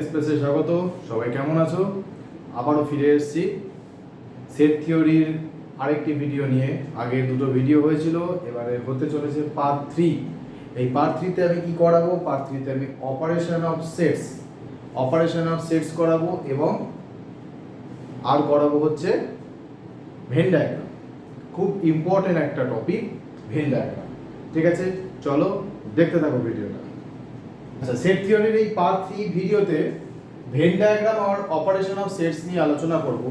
এক্সপ্রেসে স্বাগত। সবাই কেমন আছো? আবারও ফিরে এসেছি সেট থিওরির আরেকটি ভিডিও নিয়ে। আগের দুটো ভিডিও হয়েছিল, এবারে হতে চলেছে পার্ট 3। এই পার্ট 3তে আমি কি করাবো? পার্ট 3তে আমি অপারেশন অফ সেটস করাবো এবং আর করাবো হচ্ছে ভেন ডায়াগ্রাম। খুব ইম্পর্টেন্ট একটা টপিক ভেন ডায়াগ্রাম। ঠিক আছে, চলো দেখতে থাকো ভিডিওটা। আচ্ছা, সেট থিওরির এই পার্ট 3 ভিডিওতে ভেন ডায়াগ্রাম আর অপারেশন অফ সেটস নিয়ে আলোচনা করব।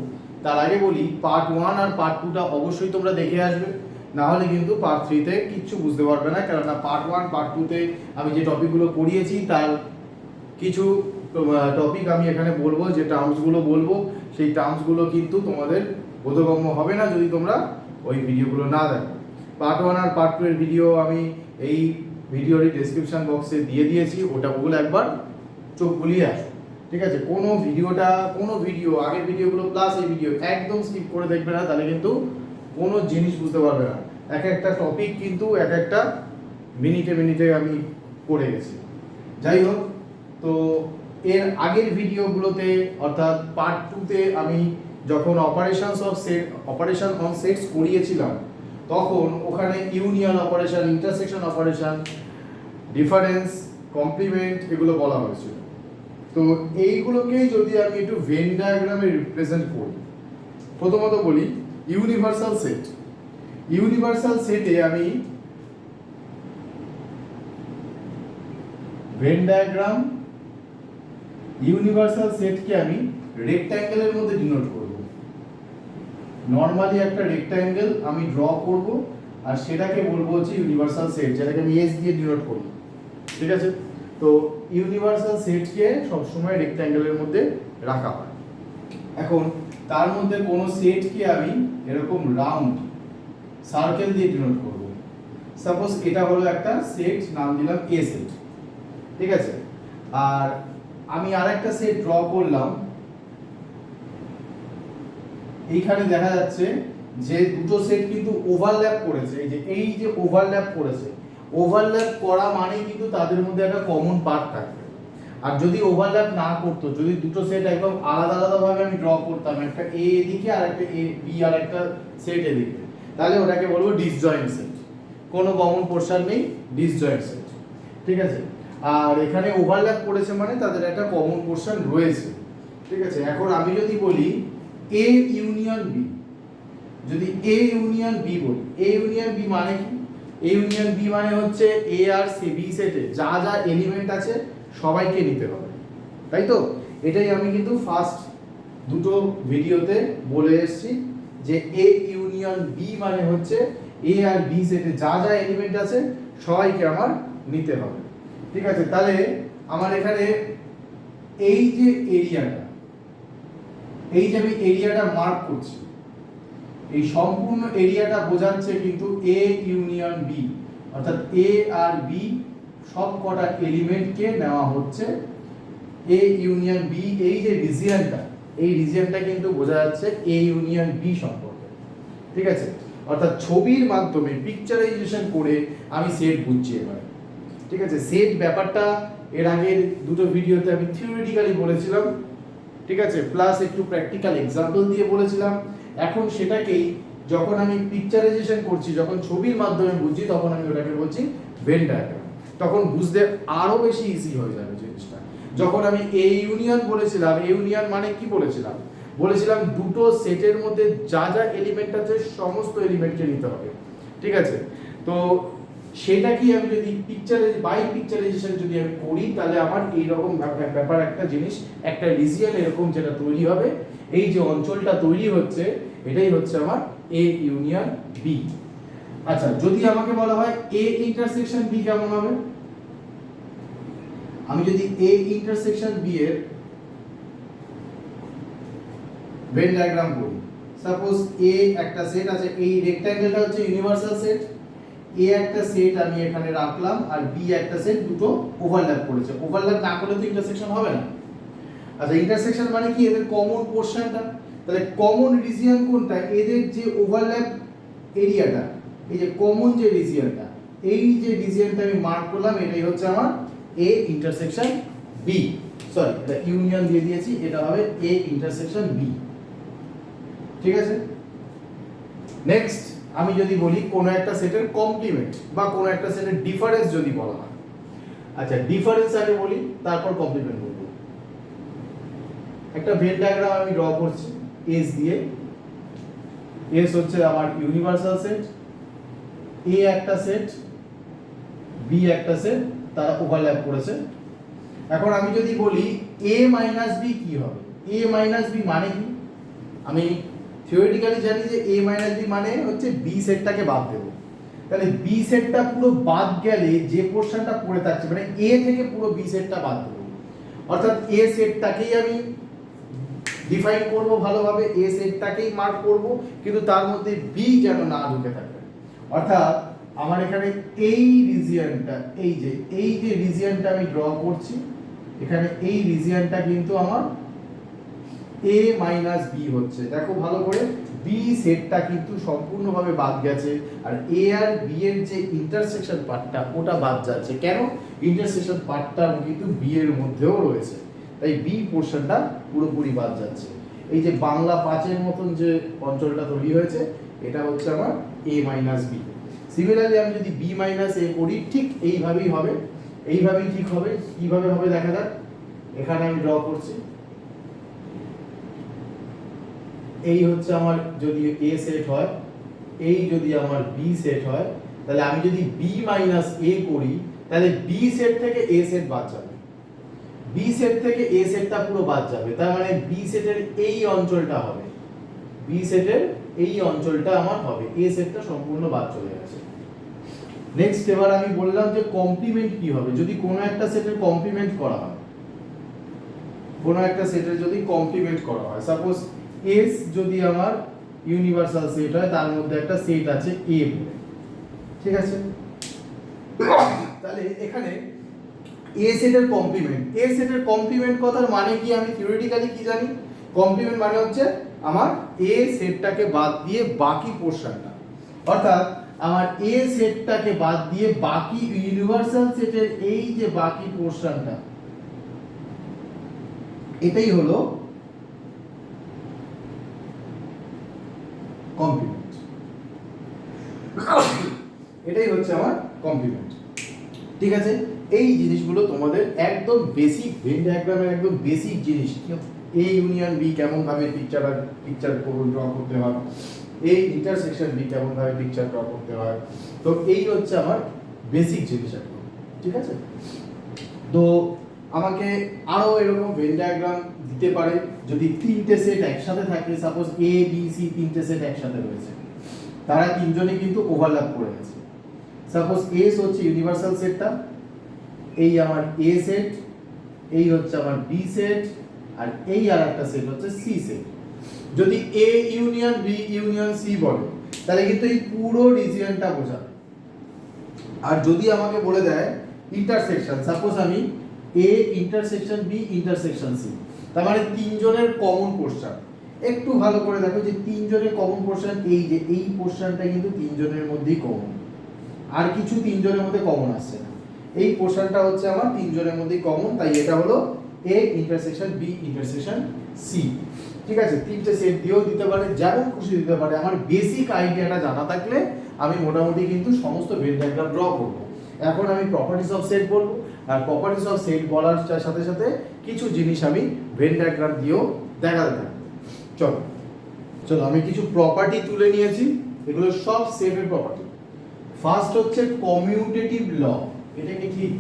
তার আগে বলি, পার্ট 1 আর পার্ট 2টা অবশ্যই তোমরা দেখে আসবে, না হলে কিন্তু পার্ট 3তে কিচ্ছু বুঝতে পারবে না। কেননা পার্ট 1 পার্ট 2তে আমি যে টপিকগুলো পড়িয়েছি তার কিছু টপিক আমি এখানে বলবো, যে টার্মসগুলো বলবো সেই টার্মসগুলো কিন্তু তোমাদের বোধগম্য হবে না যদি তোমরা ওই ভিডিওগুলো না দেখো। পার্ট 1 আর পার্ট 2 এর ভিডিও আমি এই ভিডিওর ডেসক্রিপশন বক্সে দিয়ে দিয়েছি, ওগুলো একবার চোখ বুলিয়ে আসো। ঠিক আছে, কোনো ভিডিও আগের ভিডিওগুলো প্লাস এই ভিডিও একদম স্কিপ করে দেখবে না, তাহলে কিন্তু কোনো জিনিস বুঝতে পারবে না। এক একটা টপিক কিন্তু এক একটা মিনিটে আমি পড়ে গেছি। যাই হোক, তো এর আগের ভিডিওগুলোতে অর্থাৎ পার্ট 2তে আমি যখন অপারেশন অন সেটস করিয়েছিলাম, তখন ওখানে union operation, intersection operation, difference, complement এগুলো বলা হয়েছিল। তো এইগুলোকেই যদি আমি একটু ভেন ডায়াগ্রামে রিপ্রেজেন্ট করি, প্রথমত বলি ইউনিভার্সাল সেটে আমি ভেন ডায়াগ্রাম ইউনিভার্সাল সেটকে আমি রেক্ট্যাঙ্গেলের মধ্যে ডিনোট করব। নরমালি একটা রেক্ট্যাঙ্গেল আমি ড্র করব আর সেটাকে বলবো হচ্ছে ইউনিভার্সাল সেট, যেটাকে আমি এস দিয়ে ডিনোট করি। ঠিক আছে, তো ইউনিভার্সাল সেটকে সবসময় রেক্ট্যাঙ্গেলের মধ্যে রাখা হয়। এখন তার মধ্যে কোনো সেটকে আমি এরকম রাউন্ড সার্কেল দিয়ে ডিনোট করব। সাপোজ এটা হলো একটা সেট, নাম দিলাম এ সেট। ঠিক আছে, আর আমি আরেকটা সেট ড্র করলাম। এইখানে দেখা যাচ্ছে যে দুটো সেট কিন্তু ওভারল্যাপ করেছে। এই যে ওভারল্যাপ করেছে, ওভারল্যাপ করা মানেই কিন্তু তাদের মধ্যে একটা কমন পার্ট থাকবে। আর যদি ওভারল্যাপ না করতো, যদি দুটো সেট একদম আলাদা ভাবে আমি ড্র করতাম, একটা এ এদিকে আর একটা এ বি আর একটা সেট এদিকে, তাহলে ওটাকে বলবো ডিসজয়েন্ট সেট। কোনো কমন পোরশন নেই, ডিসজয়েন্ট সেট। ঠিক আছে, আর এখানে ওভারল্যাপ করেছে মানে তাদের একটা কমন পোরশন রয়েছে। ঠিক আছে, এখন আমি যদি বলি এ ইউনিয়ন বি, যদি এ ইউনিয়ন বি বলি, এ ইউনিয়ন বি মানে কি? এ ইউনিয়ন বি মানে হচ্ছে এ আর সি বি সেটে যা যা এলিমেন্ট আছে সবাইকে নিতে হবে, তাই তো? এটাই আমি কিন্তু ফার্স্ট দুটো ভিডিওতে বলে এসেছি যে এ ইউনিয়ন বি মানে হচ্ছে এ আর বি সেটে যা যা এলিমেন্ট আছে সবাইকে আমার নিতে হবে। ঠিক আছে, তাহলে আমার এখানে এই যে আমি এরিয়াটা মার্ক করছি, এই সম্পূর্ণ এরিয়াটা বোঝাচ্ছে কিন্তু এ ইউনিয়ন বি, অর্থাৎ এ আর বি সব কটা এলিমেন্টকে নেওয়া হচ্ছে এ ইউনিয়ন বি। এই যে রিজিয়নটা কিন্তু বোঝা যাচ্ছে এ ইউনিয়ন বি সম্পর্কে। ঠিক আছে, অর্থাৎ ছবির মাধ্যমে পিকচারাইজেশন করে আমি সেট বুঝছি এবার। ঠিক আছে, সেট ব্যাপারটা এর আগের দুটো ভিডিওতে আমি থিওরিটিক্যালি বলেছিলাম। ঠিক আছে, প্লাস একটু প্র্যাকটিক্যাল এক্সাম্পল দিয়ে বলেছিলাম। এখন সেটাকেই যখন আমি পিকচারাইজেশন করছি, যখন ছবির মাধ্যমে বুঝছি, তখন আমি ওটাকে বলছি ভেন ডায়াগ্রাম। তখন বুঝতে আরো বেশি ইজি হয়ে যাবে জিনিসটা। যখন আমি এ ইউনিয়ন বলেছিলাম, এ ইউনিয়ন মানে কি বলেছিলাম দুটো সেটের মধ্যে যা যা এলিমেন্ট আছে সমস্ত এলিমেন্টকে নিতে হবে। ঠিক আছে, তো সেটা কি আমি যদি পিকচারাইজেশন যদি আমি করি, তাহলে আমার এইরকম ব্যাপার একটা জিনিস, একটা রিজিয়ন এরকম যেটা তৈরি হবে, এই যে অঞ্চলটা তৈরি হচ্ছে, এটাই হচ্ছে আমার এ ইউনিয়ন বি। আচ্ছা, যদি আমাকে বলা হয় এ ইন্টারসেকশন বি কেমন হবে? আমি যদি এ ইন্টারসেকশন বি এর ভেন ডায়াগ্রাম করি, সাপোজ এ একটা সেট আছে, এই রেক্ট্যাঙ্গেলটা হচ্ছে ইউনিভার্সাল সেট, এ একটা সেট আমি এখানে রাখলাম আর বি একটা সেট, দুটো ওভারল্যাপ করেছে। ওভারল্যাপ না করলে তো ইন্টারসেকশন হবে না। আচ্ছা, ইন্টারসেকশন মানে কি? এদের কমন পোরশনটা। তাহলে কমন রিজিয়ন কোনটা? এদের যে ওভারল্যাপ এরিয়াটা, এই যে কমন যে রিজিয়নটা, এই যে রিজিয়নটা আমি মার্ক করলাম, এটাই হচ্ছে আমার এ ইন্টারসেকশন বি। সরি এটা ইউনিয়ন দিয়ে দিয়েছি, এটা হবে এ ইন্টারসেকশন বি। ঠিক আছে, নেক্সট আমি যদি বলি কোনো একটা সেটের কমপ্লিমেন্ট বা কোনো একটা সেটের ডিফারেন্স যদি বলা হয়, আচ্ছা ডিফারেন্স আগে বলি তারপর কমপ্লিমেন্ট বলবো। একটা ভেন ডায়াগ্রাম আমি ড্র করছি এস দিয়ে। এস হচ্ছে আমার ইউনিভার্সাল সেট, এ একটা সেট, বি একটা সেট, তারা ওভারল্যাপ করেছে। এখন আমি যদি বলি এ মাইনাস বি কি হবে, এ মাইনাস বি মানে কি? আমি থিওরিটিক্যালি জানি যে এ মাইনাস বি মানে হচ্ছে বি সেটটাকে বাদ দেবো। তাহলে বি সেটটা পুরো বাদ গেলে যে পোর্শনটা পড়ে থাকছে মানে এ থেকে পুরো বি সেটটা বাদ দেবো, অর্থাৎ এ সেটটাকেই আমি ডিফাইন করব ভালোভাবে, এ সেটটাকেই মার্ক করব, কিন্তু তার মধ্যে বি যেন না ঢুকে থাকে। অর্থাৎ আমার এখানে এই রিজিয়নটা, এই যে রিজিয়নটা আমি ড্র করছি, এখানে এই রিজিয়নটা কিন্তু আমার a মাইনাস বি হচ্ছে। দেখো ভালো করে, বি সেটটা কিন্তু সম্পূর্ণভাবে বাদ গেছে, আর a আর b এর যে ইন্টারসেকশন পার্টটা ওটা বাদ যাচ্ছে। কেন? ইন্টারসেকশন পার্টটা কিন্তু b এর মধ্যেও রয়েছে, তাই বি পোর্শনটা পুরোপুরি বাদ যাচ্ছে। এই যে বাংলা 5 এর মতন যে অঞ্চলটা তৈরি হয়েছে, এটা হচ্ছে আমার a মাইনাস বি। সিমিলারলি আমি যদি b মাইনাস a করি, ঠিক এইভাবেই হবে, এইভাবেই ঠিক হবে। কিভাবে হবে দেখা যাক, এখানে আমি ড্র করছি। এই হচ্ছে আমার যদি a সেট হয়, এই যদি আমার b সেট হয়, তাহলে আমি যদি b মাইনাস a করি, তাহলে b সেট থেকে a সেট বাদ যাবে, b সেট থেকে a সেটটা পুরো বাদ যাবে। তার মানে b সেটের এই অঞ্চলটা হবে, b সেটের এই অঞ্চলটা আমার হবে, a সেটটা সম্পূর্ণ বাদ চলে গেছে। নেক্সট এবার আমি বললাম যে কমপ্লিমেন্ট কি হবে যদি কোনো একটা সেটের কমপ্লিমেন্ট করা হয়। কোনো একটা সেটের যদি কমপ্লিমেন্ট করা হয়, সাপোজ S যদি আমার ইউনিভার্সাল সেট হয়, তার মধ্যে একটা সেট আছে A বলে, ঠিক আছে? তাহলে এখানে A সেটের কমপ্লিমেন্ট, A সেটের কমপ্লিমেন্ট কথার মানে কি আমি থিওরিটিক্যালি কি জানি? কমপ্লিমেন্ট মানে হচ্ছে আমার A সেটটাকে বাদ দিয়ে বাকি পোরশনটা, অর্থাৎ আমার A সেটটাকে বাদ দিয়ে বাকি ইউনিভার্সাল সেটের এই যে বাকি পোরশনটা, এটাই হলো কমপ্লিমেন্ট। এটাই হচ্ছে আমার কমপ্লিমেন্ট। ঠিক আছে, এই জিনিসগুলো তোমাদের একদম বেসিক ভেন ডায়াগ্রামের একদম বেসিক জিনিস। এ ইউনিয়ন বি কেমন ভাবে পিকচার ড্র করতে হয়, এই ইন্টারসেকশন বি কেমন ভাবে পিকচার ড্র করতে হয়, তো এই হচ্ছে আমার বেসিক জিনিস একদম। ঠিক আছে, তো আমাকে আরো এরকম ভেন ডায়াগ্রাম দিতে পারে যদি তিনটে সেট একসাথে থাকে। সাপোজ এ বি সি তিনটে সেট একসাথে রয়েছে, তারা তিনজনে কিন্তু ওভারল্যাপ করে গেছে। সাপোজ এস হচ্ছে ইউনিভার্সাল সেটটা, এই আমার এ সেট, এই হচ্ছে আমার বি সেট, আর এই আর একটা সেট হচ্ছে সি সেট। যদি A union B union C বলে, তাহলে কিন্তু এই পুরো রিজিয়নটা বোঝাবে। আর যদি আমাকে বলে দেয় ইন্টারসেকশন, সাপোজ আমি A intersection B intersection C, তার মানে তিনজনের কমন পোরশন। একটু ভালো করে দেখো যে তিনজনের কমন পোরশন, এই যে এই পোরশনটা কিন্তু তিনজনের মধ্যেই কমন, আর কিছু তিনজনের মধ্যে কমন আসছে না। এই পোরশনটা হচ্ছে আমার তিনজনের মধ্যেই কমন, তাই এটা হলো A intersection B intersection C. ঠিক আছে, তিনটে সেট দিয়েও দিতে পারে, যেমন খুশি দিতে পারে। আমার বেসিক আইডিয়াটা জানা থাকলে আমি মোটামুটি কিন্তু সমস্ত ভেন ডায়াগ্রাম ড্র করবো। এখন আমি প্রপার্টিজ অফ সেট বলবো, আর প্রপার্টিজ অফ সেট বলার সাথে সাথে কিছু জিনিস আমি ভেন ডায়াগ্রাম দিয়েও দেখাতে থাকবো। চলো আমি কিছু প্রপার্টি তুলে নিয়েছি, এগুলো সব সেটের প্রপার্টি। ফার্স্ট হচ্ছে কমিউটেটিভ ল। এটা কি ঠিক?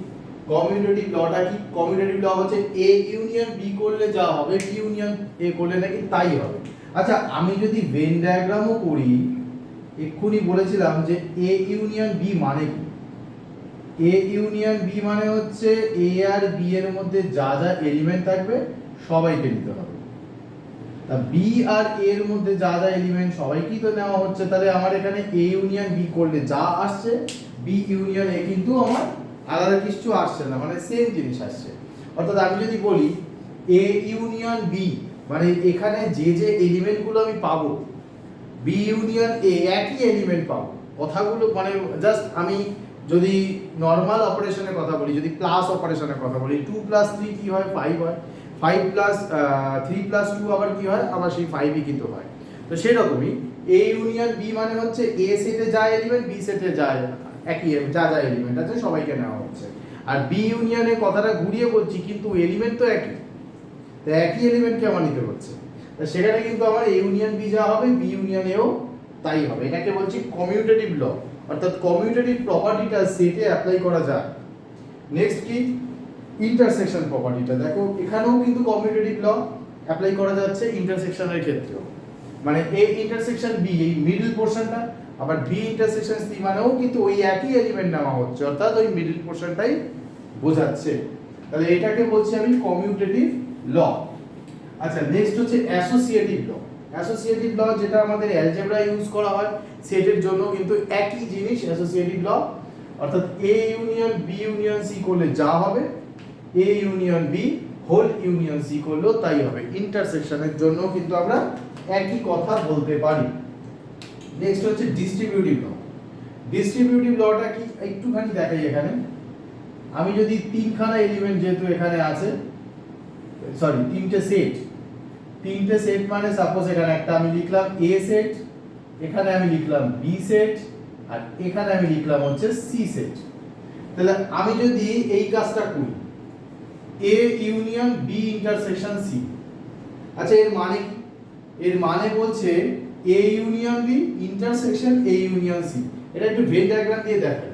কমিউটেটিভ লটা কি? কমিউটেটিভ ল হচ্ছে এ ইউনিয়ন বি করলে যা হবে, বি ইউনিয়ন এ করলে নাকি তাই হবে। আচ্ছা, আমি যদি ভেন ডায়াগ্রামও করি, এক্ষুনি বলেছিলাম যে এ ইউনিয়ন বি মানে কি? এ ইউনিয়ন বি মানে হচ্ছে এ আর বি এর মধ্যে যা যা এলিমেন্ট থাকবে সবাইকে নিতে হবে। তা বি আর এ এর মধ্যে যা যা এলিমেন্ট সবাইকেই তো নেওয়া হচ্ছে, তাহলে আমার এখানে এ ইউনিয়ন বি করলে যা আসছে, বি ইউনিয়ন এ কিন্তু আমার আলাদা কিছু আসছে না, মানে সেম জিনিস আসছে। অর্থাৎ আমি যদি বলি এ ইউনিয়ন বি, মানে এখানে যে যে এলিমেন্টগুলো আমি পাবো, বি ইউনিয়ন এ একই এলিমেন্ট পাবো। কথাগুলো মানে জাস্ট আমি যদি নর্মাল অপারেশনের কথা বলি, যদি প্লাস অপারেশনের কথা বলি, 2 + 3 কি হয়? 5 হয়। 5 + 3 + 2 আবার কি হয়? আবার সেই 5ই কিন্তু হয়। তো সেরকমই A ইউনিয়ন B মানে হচ্ছে A সেটে যা এলিমেন্ট B সেটে যায় একই যা যা এলিমেন্ট আছে সবাইকে নেওয়া হচ্ছে। আর B ইউনিয়নের কথাটা ঘুরিয়ে বলছি, কিন্তু এলিমেন্ট তো একই, তো একই এলিমেন্টকে আমার নিতে হচ্ছে। তো সেখানে কিন্তু আমার A ইউনিয়ন B যা হবে B ইউনিয়ন Aও তাই হবে। এটাকে বলছি কমিউটেটিভ ল, অর্থাৎ কমিউটেটিভ প্রপার্টিটা সেটে অ্যাপ্লাই করা যায়। নেক্সট কি? ইন্টারসেকশন প্রপার্টিটা। দেখো এখানেও কিন্তু কমিউটেটিভ ল অ্যাপ্লাই করা যাচ্ছে ইন্টারসেকশনের ক্ষেত্রেও। মানে A ইন্টারসেকশন B এই মিডল পোরশনটা, আবার B ইন্টারসেকশন C মানেও কিন্তু ওই একই এলিমেন্ট নেওয়া হচ্ছে, অর্থাৎ ওই মিডল পোরশনটাই বোঝাচ্ছে। তাহলে এটাকে বলছি আমি কমিউটেটিভ ল। আচ্ছা, নেক্সট হচ্ছে অ্যাসোসিয়েটিভ ল। অ্যাসোসিয়েটিভ ল যেটা আমাদের অ্যালজেব্রা ইউজ করা হয় সেটের জন্য কিন্তু একই জিনিস অ্যাসোসিয়েটিভ ল, অর্থাৎ A union B union C করলে যা হবে A union B whole union C করলেও তাই হবে। ইন্টারসেকশনের জন্য কিন্তু আমরা একই কথা বলতে পারি। নেক্সট হচ্ছে ডিস্ট্রিবিউটিভ ল। ডিস্ট্রিবিউটিভ লটা কি একটুখানি দেখাই। এখানে আমি যদি তিনখানা এলিমেন্ট যেহেতু এখানে আছে, সরি তিনটে সেট মানে সাপোজ এখানে একটা আমি লিখলাম A সেট, এখানে আমি লিখলাম B সেট, আর এখানে আমি লিখলাম হচ্ছে C সেট। তাহলে আমি যদি এই কাজটা করি A union B intersection C, আচ্ছা এর মানে কি? এর মানে বলছে A union B intersection A union C। এটা একটু ভেন ডায়াগ্রাম দিয়ে দেখাই।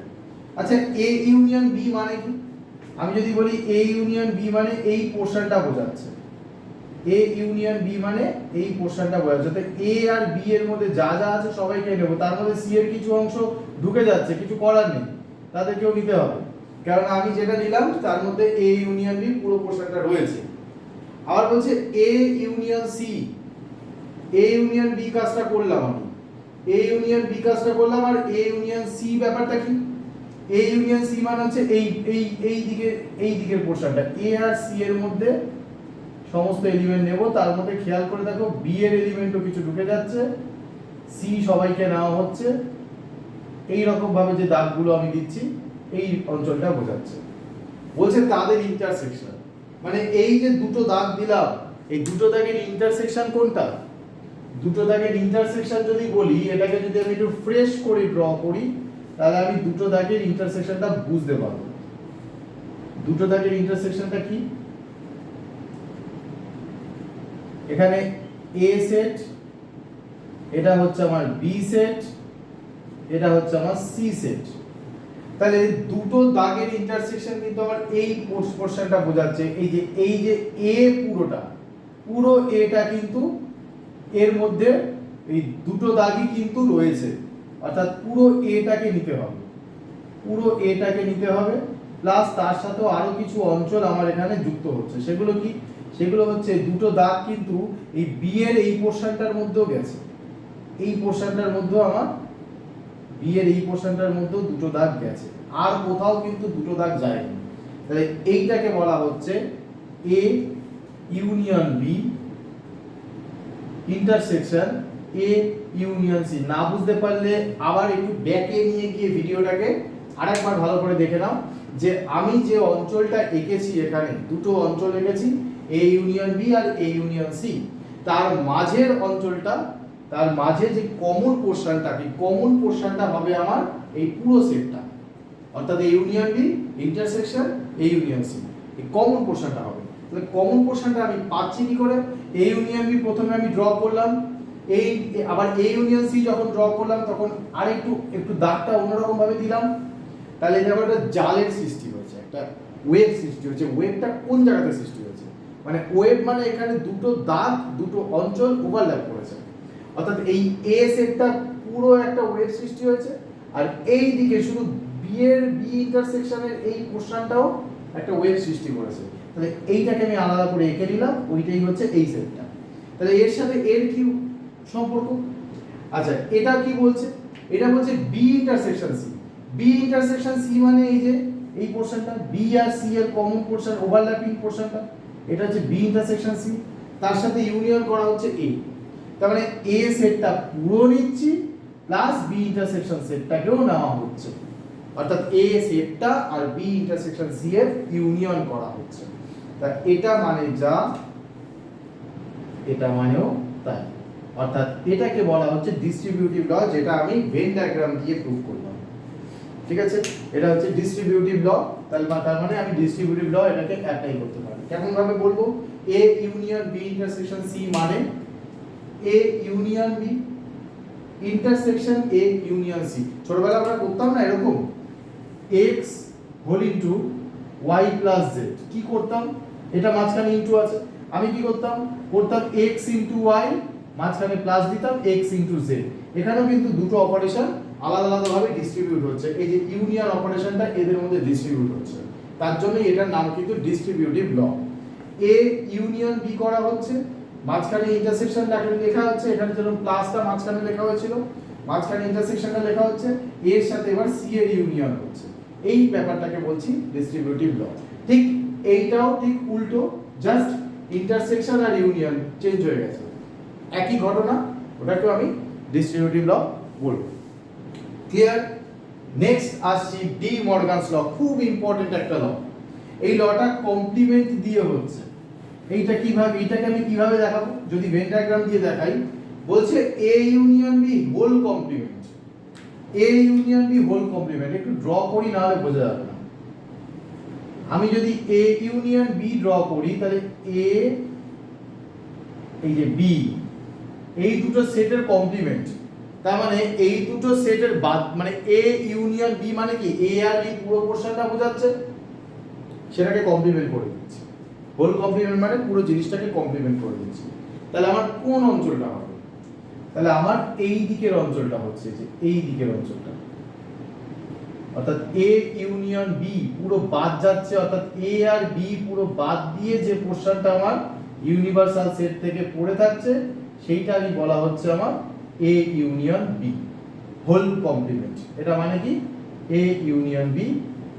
আচ্ছা A ইউনিয়ন B মানে কি? আমি যদি বলি A ইউনিয়ন B মানে এই পোরশনটা বোঝাচ্ছে, A ইউনিয়ন B মানে এই পোরশনটা বোঝাচ্ছে। তো A আর B এর মধ্যে যা যা আছে সবাইকে নেব, তার মধ্যে C এর কিছু অংশ ঢুকে যাচ্ছে, কিছু করার নেই, তাদেরকেও নিতে হবে, কারণ আমি যেটা নিলাম তার মধ্যে A ইউনিয়ন B পুরো পোরশনটা রয়েছে। আবার বলছে A union C, A union B কাজটা করলাম আমি, A ইউনিয়ন B কাজটা করলাম, আর A ইউনিয়ন C ব্যাপারটা কি? A ইউনিয়ন C মানে হচ্ছে এই দিকের পোরশনটা, A আর C এর মধ্যে সমস্ত এলিমেন্ট নেব, তার মধ্যে খেয়াল করে দেখো B এর এলিমেন্টও কিছু ঢুকে যাচ্ছে, C সবাইকে নেওয়া হচ্ছে। এই রকম ভাবে যে দাগগুলো আমি দিচ্ছি এই অঞ্চলটা বোঝাচ্ছে। বলছে তাদের ইন্টারসেকশন, মানে এই যে দুটো দাগ দিলাম এই দুটো দাগের ইন্টারসেকশন কোনটা? দুটো দাগের ইন্টারসেকশন যদি বলি, এটাকে যদি আমি একটু ফ্রেশ করে ড্র করি তাহলে আমি দুটো দাগের ইন্টারসেকশনটা বুঝতে পারবো। দুটো দাগের ইন্টারসেকশনটা কি? এখানে A সেট, এটা হচ্ছে আমার B সেট, এটা হচ্ছে আমার C সেট। তাহলে দুটো দাগের ইন্টারসেকশন কিন্তু আমার এই পোরশনটা বোঝাচ্ছে। এই যে A পুরো এটা কিন্তু এর মধ্যে এই দুটো দাগই কিন্তু রয়েছে, অর্থাৎ পুরো এটাকে নিতে হবে, পুরো এটাকে নিতে হবে, প্লাস তার সাথে আরো কিছু অঞ্চল আমার এখানে যুক্ত হচ্ছে। সেগুলো কি? সেগুলো হচ্ছে দুটো দাগ কিন্তু এই B এর এই পোরশনটার মধ্যেও গেছে, এই পোরশনটার মধ্যেও আমার B এর এই পোরশনটার মধ্যেও দুটো দাগ গেছে, আর কোথাও কিন্তু দুটো দাগ যায়নি। তাহলে এইটাকে বলা হচ্ছে A union B intersection A union C। না বুঝতে পারলে আবার একটু ব্যাকে নিয়ে গিয়ে ভিডিওটাকে আরেকবার ভালো করে দেখে নাও, যে আমি যে অঞ্চলটা এঁকেছি, এখানে দুটো অঞ্চল এঁকেছি A ইউনিয়ন B আর A ইউনিয়ন C, তার মাঝের অঞ্চলটা, তার মাঝে যে কমন পোরশনটা, কি কমন পোরশনটা হবে আমার এই পুরো সেটটা, অর্থাৎ A union B intersection A union C, এই কমন পোরশনটা হবে। তাহলে কমন পোরশনটা আমি পাচ্ছি কি করে? A ইউনিয়ন B প্রথমে আমি ড্র করলাম, এই আবার A ইউনিয়ন C যখন ড্র করলাম তখন আর একটু দাগটা অন্যরকম ভাবে দিলাম। তাহলে এটা একটা জালের সৃষ্টি হয়েছে, একটা ওয়েভ সৃষ্টি হয়েছে। ওয়েভটা কোন জায়গাতে সৃষ্টি হয়েছে? মানে ওয়েভ মানে এখানে দুটো দাগ, দুটো অঞ্চল ওভারল্যাপ করেছে, অর্থাৎ এই A সেটটা পুরো একটা ওয়েভ সৃষ্টি হয়েছে, আর এই দিকে শুধু B ইন্টারসেকশনের এই পোরশনটাও একটা ওয়েভ সৃষ্টি করেছে। তাহলে এইটাকে আমি আলাদা করে এঁকে নিলাম, ওইটাই হচ্ছে এই সেটটা। তাহলে এর সাথে এর কি সম্পর্ক? আচ্ছা, এটা কি বলছে? এটা বলছে B intersection C। B intersection C মানে এই যে এই পোরশনটা, B আর C এর কমন পোরশন, ওভারল্যাপিং পোরশনটা, এটা হচ্ছে B ইন্টারসেকশন C, তার সাথে ইউনিয়ন করা হচ্ছে A। তার মানে A সেটটা পুরো নিচ্ছি প্লাস B ইন্টারসেকশন সেটটাকেও নেওয়া হচ্ছে। অর্থাৎ এ সেটটা আর বি ইন্টারসেকশন সি এর ইউনিয়ন করা হচ্ছে। তা এটা মানে যা, এটা মানেও তাই, অর্থাৎ এটাকে বলা হচ্ছে ডিস্ট্রিবিউটিভ ল, যেটা আমি ভেন ডায়াগ্রাম দিয়ে প্রুফ করলাম। ঠিক আছে, এটা হচ্ছে ডিস্ট্রিবিউটিভ ল। তার মানে আমি ডিস্ট্রিবিউটিভ ল এটাকে অ্যাপ্লাই করতে পারি। কেমন ভাবে বলবো? A union B intersection C মানে A union B intersection A union C. ছোটবেলায় আমরা করতাম না এরকম, x whole into y plus z। কি করতাম? এটা মাঝখানে ইনটু আছে, আমি কি করতাম? x ইনটু y, মাঝখানে প্লাস দিতাম x ইনটু z। এখানেও কিন্তু দুটো অপারেশন আলাদা আলাদা ভাবে ডিস্ট্রিবিউট হচ্ছে। এই যে ইউনিয়ন অপারেশনটা এদের মধ্যে ডিস্ট্রিবিউট হচ্ছে, তার জন্য এটার নাম কিন্তু distributive law. A union B করা হচ্ছে, মাঝখানে ইন্টারসেকশনটা লেখা হচ্ছে, এখানে যেরকম প্লাসটা মাঝখানে লেখা হয়েছিল, মাঝখানে ইন্টারসেকশনটা লেখা হচ্ছে, এর সাথে এবার সি এর ইউনিয়ন হচ্ছে। এই ব্যাপারটাকে বলছি ডিস্ট্রিবিউটিভ ল। ঠিক এইটাও ঠিক উল্টো, জাস্ট ইন্টারসেকশন আর ইউনিয়ন চেঞ্জ হয়ে গেছে, একই ঘটনা, ওটাকে আমি ডিস্ট্রিবিউটিভ ল বলবো। ক্লিয়ার? নেক্সট আসছি ডি মর্গানস ল, খুব ইম্পর্টেন্ট একটা ল। এই লটা কমপ্লিমেন্ট দিয়ে হচ্ছে। এইটা কিভাবে, এটাকে আমি কিভাবে দেখাবো? যদি ভেন ডায়াগ্রাম দিয়ে দেখাই, বলছে A union B whole complement, A union B whole complement. একটু ড্র করি, না হলে বোঝা যাবে না। আমি যদি এ ইউনিয়ন বি ড্র করি, তাহলে এ, এই যে বি, এই দুটো সেটের কমপ্লিমেন্ট। তার মানে এই দুটো সেটের বাদ, মানে এ ইউনিয়ন বি মানে কি, এ আর বি পুরো পোরশনটা বোঝাচ্ছে, সেটাকে কমপ্লিমেন্ট করে দিচ্ছি। হোল কমপ্লিমেন্ট মানে পুরো জিনিসটাকে কমপ্লিমেন্ট করে দিচ্ছি। তাহলে আমার কোন অঞ্চলটা হবে? তাহলে আমার এই দিকের অঞ্চলটা হচ্ছে, যে এই দিকের অঞ্চলটা, অর্থাৎ এ ইউনিয়ন বি পুরো বাদ যাচ্ছে, অর্থাৎ এ আর বি পুরো বাদ দিয়ে যে পোরশনটা আমার ইউনিভার্সাল সেট থেকে পড়ে থাকছে, সেইটা আমি বলা হচ্ছে আমার A union B whole complement. এটা মানে কি? A union B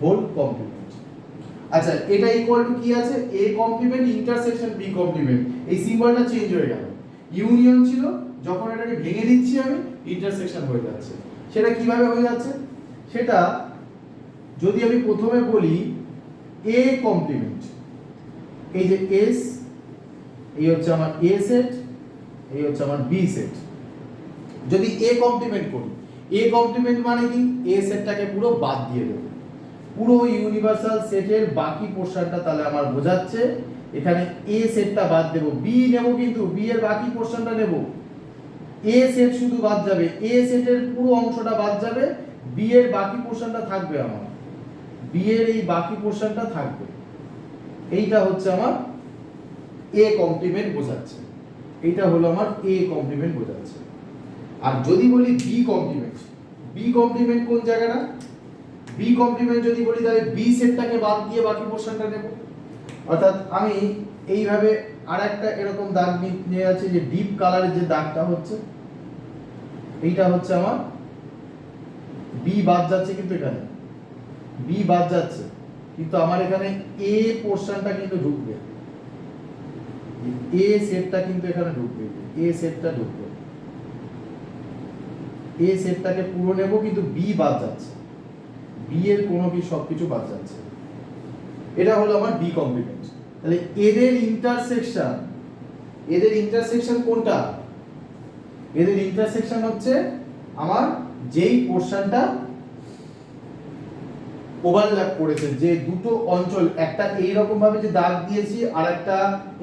whole complement. আচ্ছা, এটা ইকুয়াল টু কি আছে? A complement intersection B complement. এই সিম্বলটা চেঞ্জ হয়ে গেল, ইউনিয়ন ছিল, যখন এটাকে ভেঙে দিচ্ছি আমি, ইন্টারসেকশন হয়ে যাচ্ছে। সেটা কিভাবে হয়ে যাচ্ছে? সেটা যদি আমি প্রথমে বলি এ কমপ্লিমেন্ট, এই যে এস, এই হচ্ছে আমার এ সেট, এই হচ্ছে আমার বি সেট। যদি এ কমপ্লিমেন্ট করি, এ কমপ্লিমেন্ট মানে কি? এ সেটটাকে পুরো বাদ দিয়ে দেব, পুরো ইউনিভার্সাল সেটের বাকি পোরশনটা তাহলে আমার বোঝাচ্ছে। এখানে এ সেটটা বাদ দেব, বি নেব, কিন্তু বি এর বাকি পোরশনটা নেব। এ সেট শুধু বাদ যাবে, এ সেটের পুরো অংশটা বাদ যাবে, বি এর বাকি পোরশনটা থাকবে আমার, বি এর এই বাকি পোরশনটা থাকবে। এইটা হচ্ছে আমার এ কমপ্লিমেন্ট বোঝাচ্ছে, এইটা হলো আমার এ কমপ্লিমেন্ট বোঝাচ্ছে। আর যদি বলি বি কমপ্লিমেন্ট, বি কমপ্লিমেন্ট কোন জায়গাটা? বি কমপ্লিমেন্ট যদি বলি, তাহলে বি সেটটাকে বাদ দিয়ে বাকি পোরশনটা নেব। অর্থাৎ আমি এইভাবে আরেকটা এরকম দাগ নিয়ে আছে, যে ডিপ কালারের যে দাগটা হচ্ছে, এইটা হচ্ছে আমার বি বাদ যাচ্ছে, কিন্তু এখানে বি বাদ যাচ্ছে, কিন্তু আমার এখানে এ পোরশনটা কিন্তু ঢুকবে, এ সেটটা কিন্তু এখানে ঢুকবে, এ সেটটা ঢুকবে, এ সেটটাকে পুরো নেব, কিন্তু বি বাদ যাচ্ছে, বি এর কোনো কি সবকিছু বাদ যাচ্ছে। এটা হলো আমার বি কমপ্লিমেন্ট। তাহলে এদের ইন্টারসেকশন কোনটা? এদের ইন্টারসেকশন হচ্ছে আমার যেই পোরশনটা ওভারল্যাপ করেছে, যে দুটো অঞ্চল, একটা এই রকম ভাবে যে দাগ দিয়েছি, আর একটা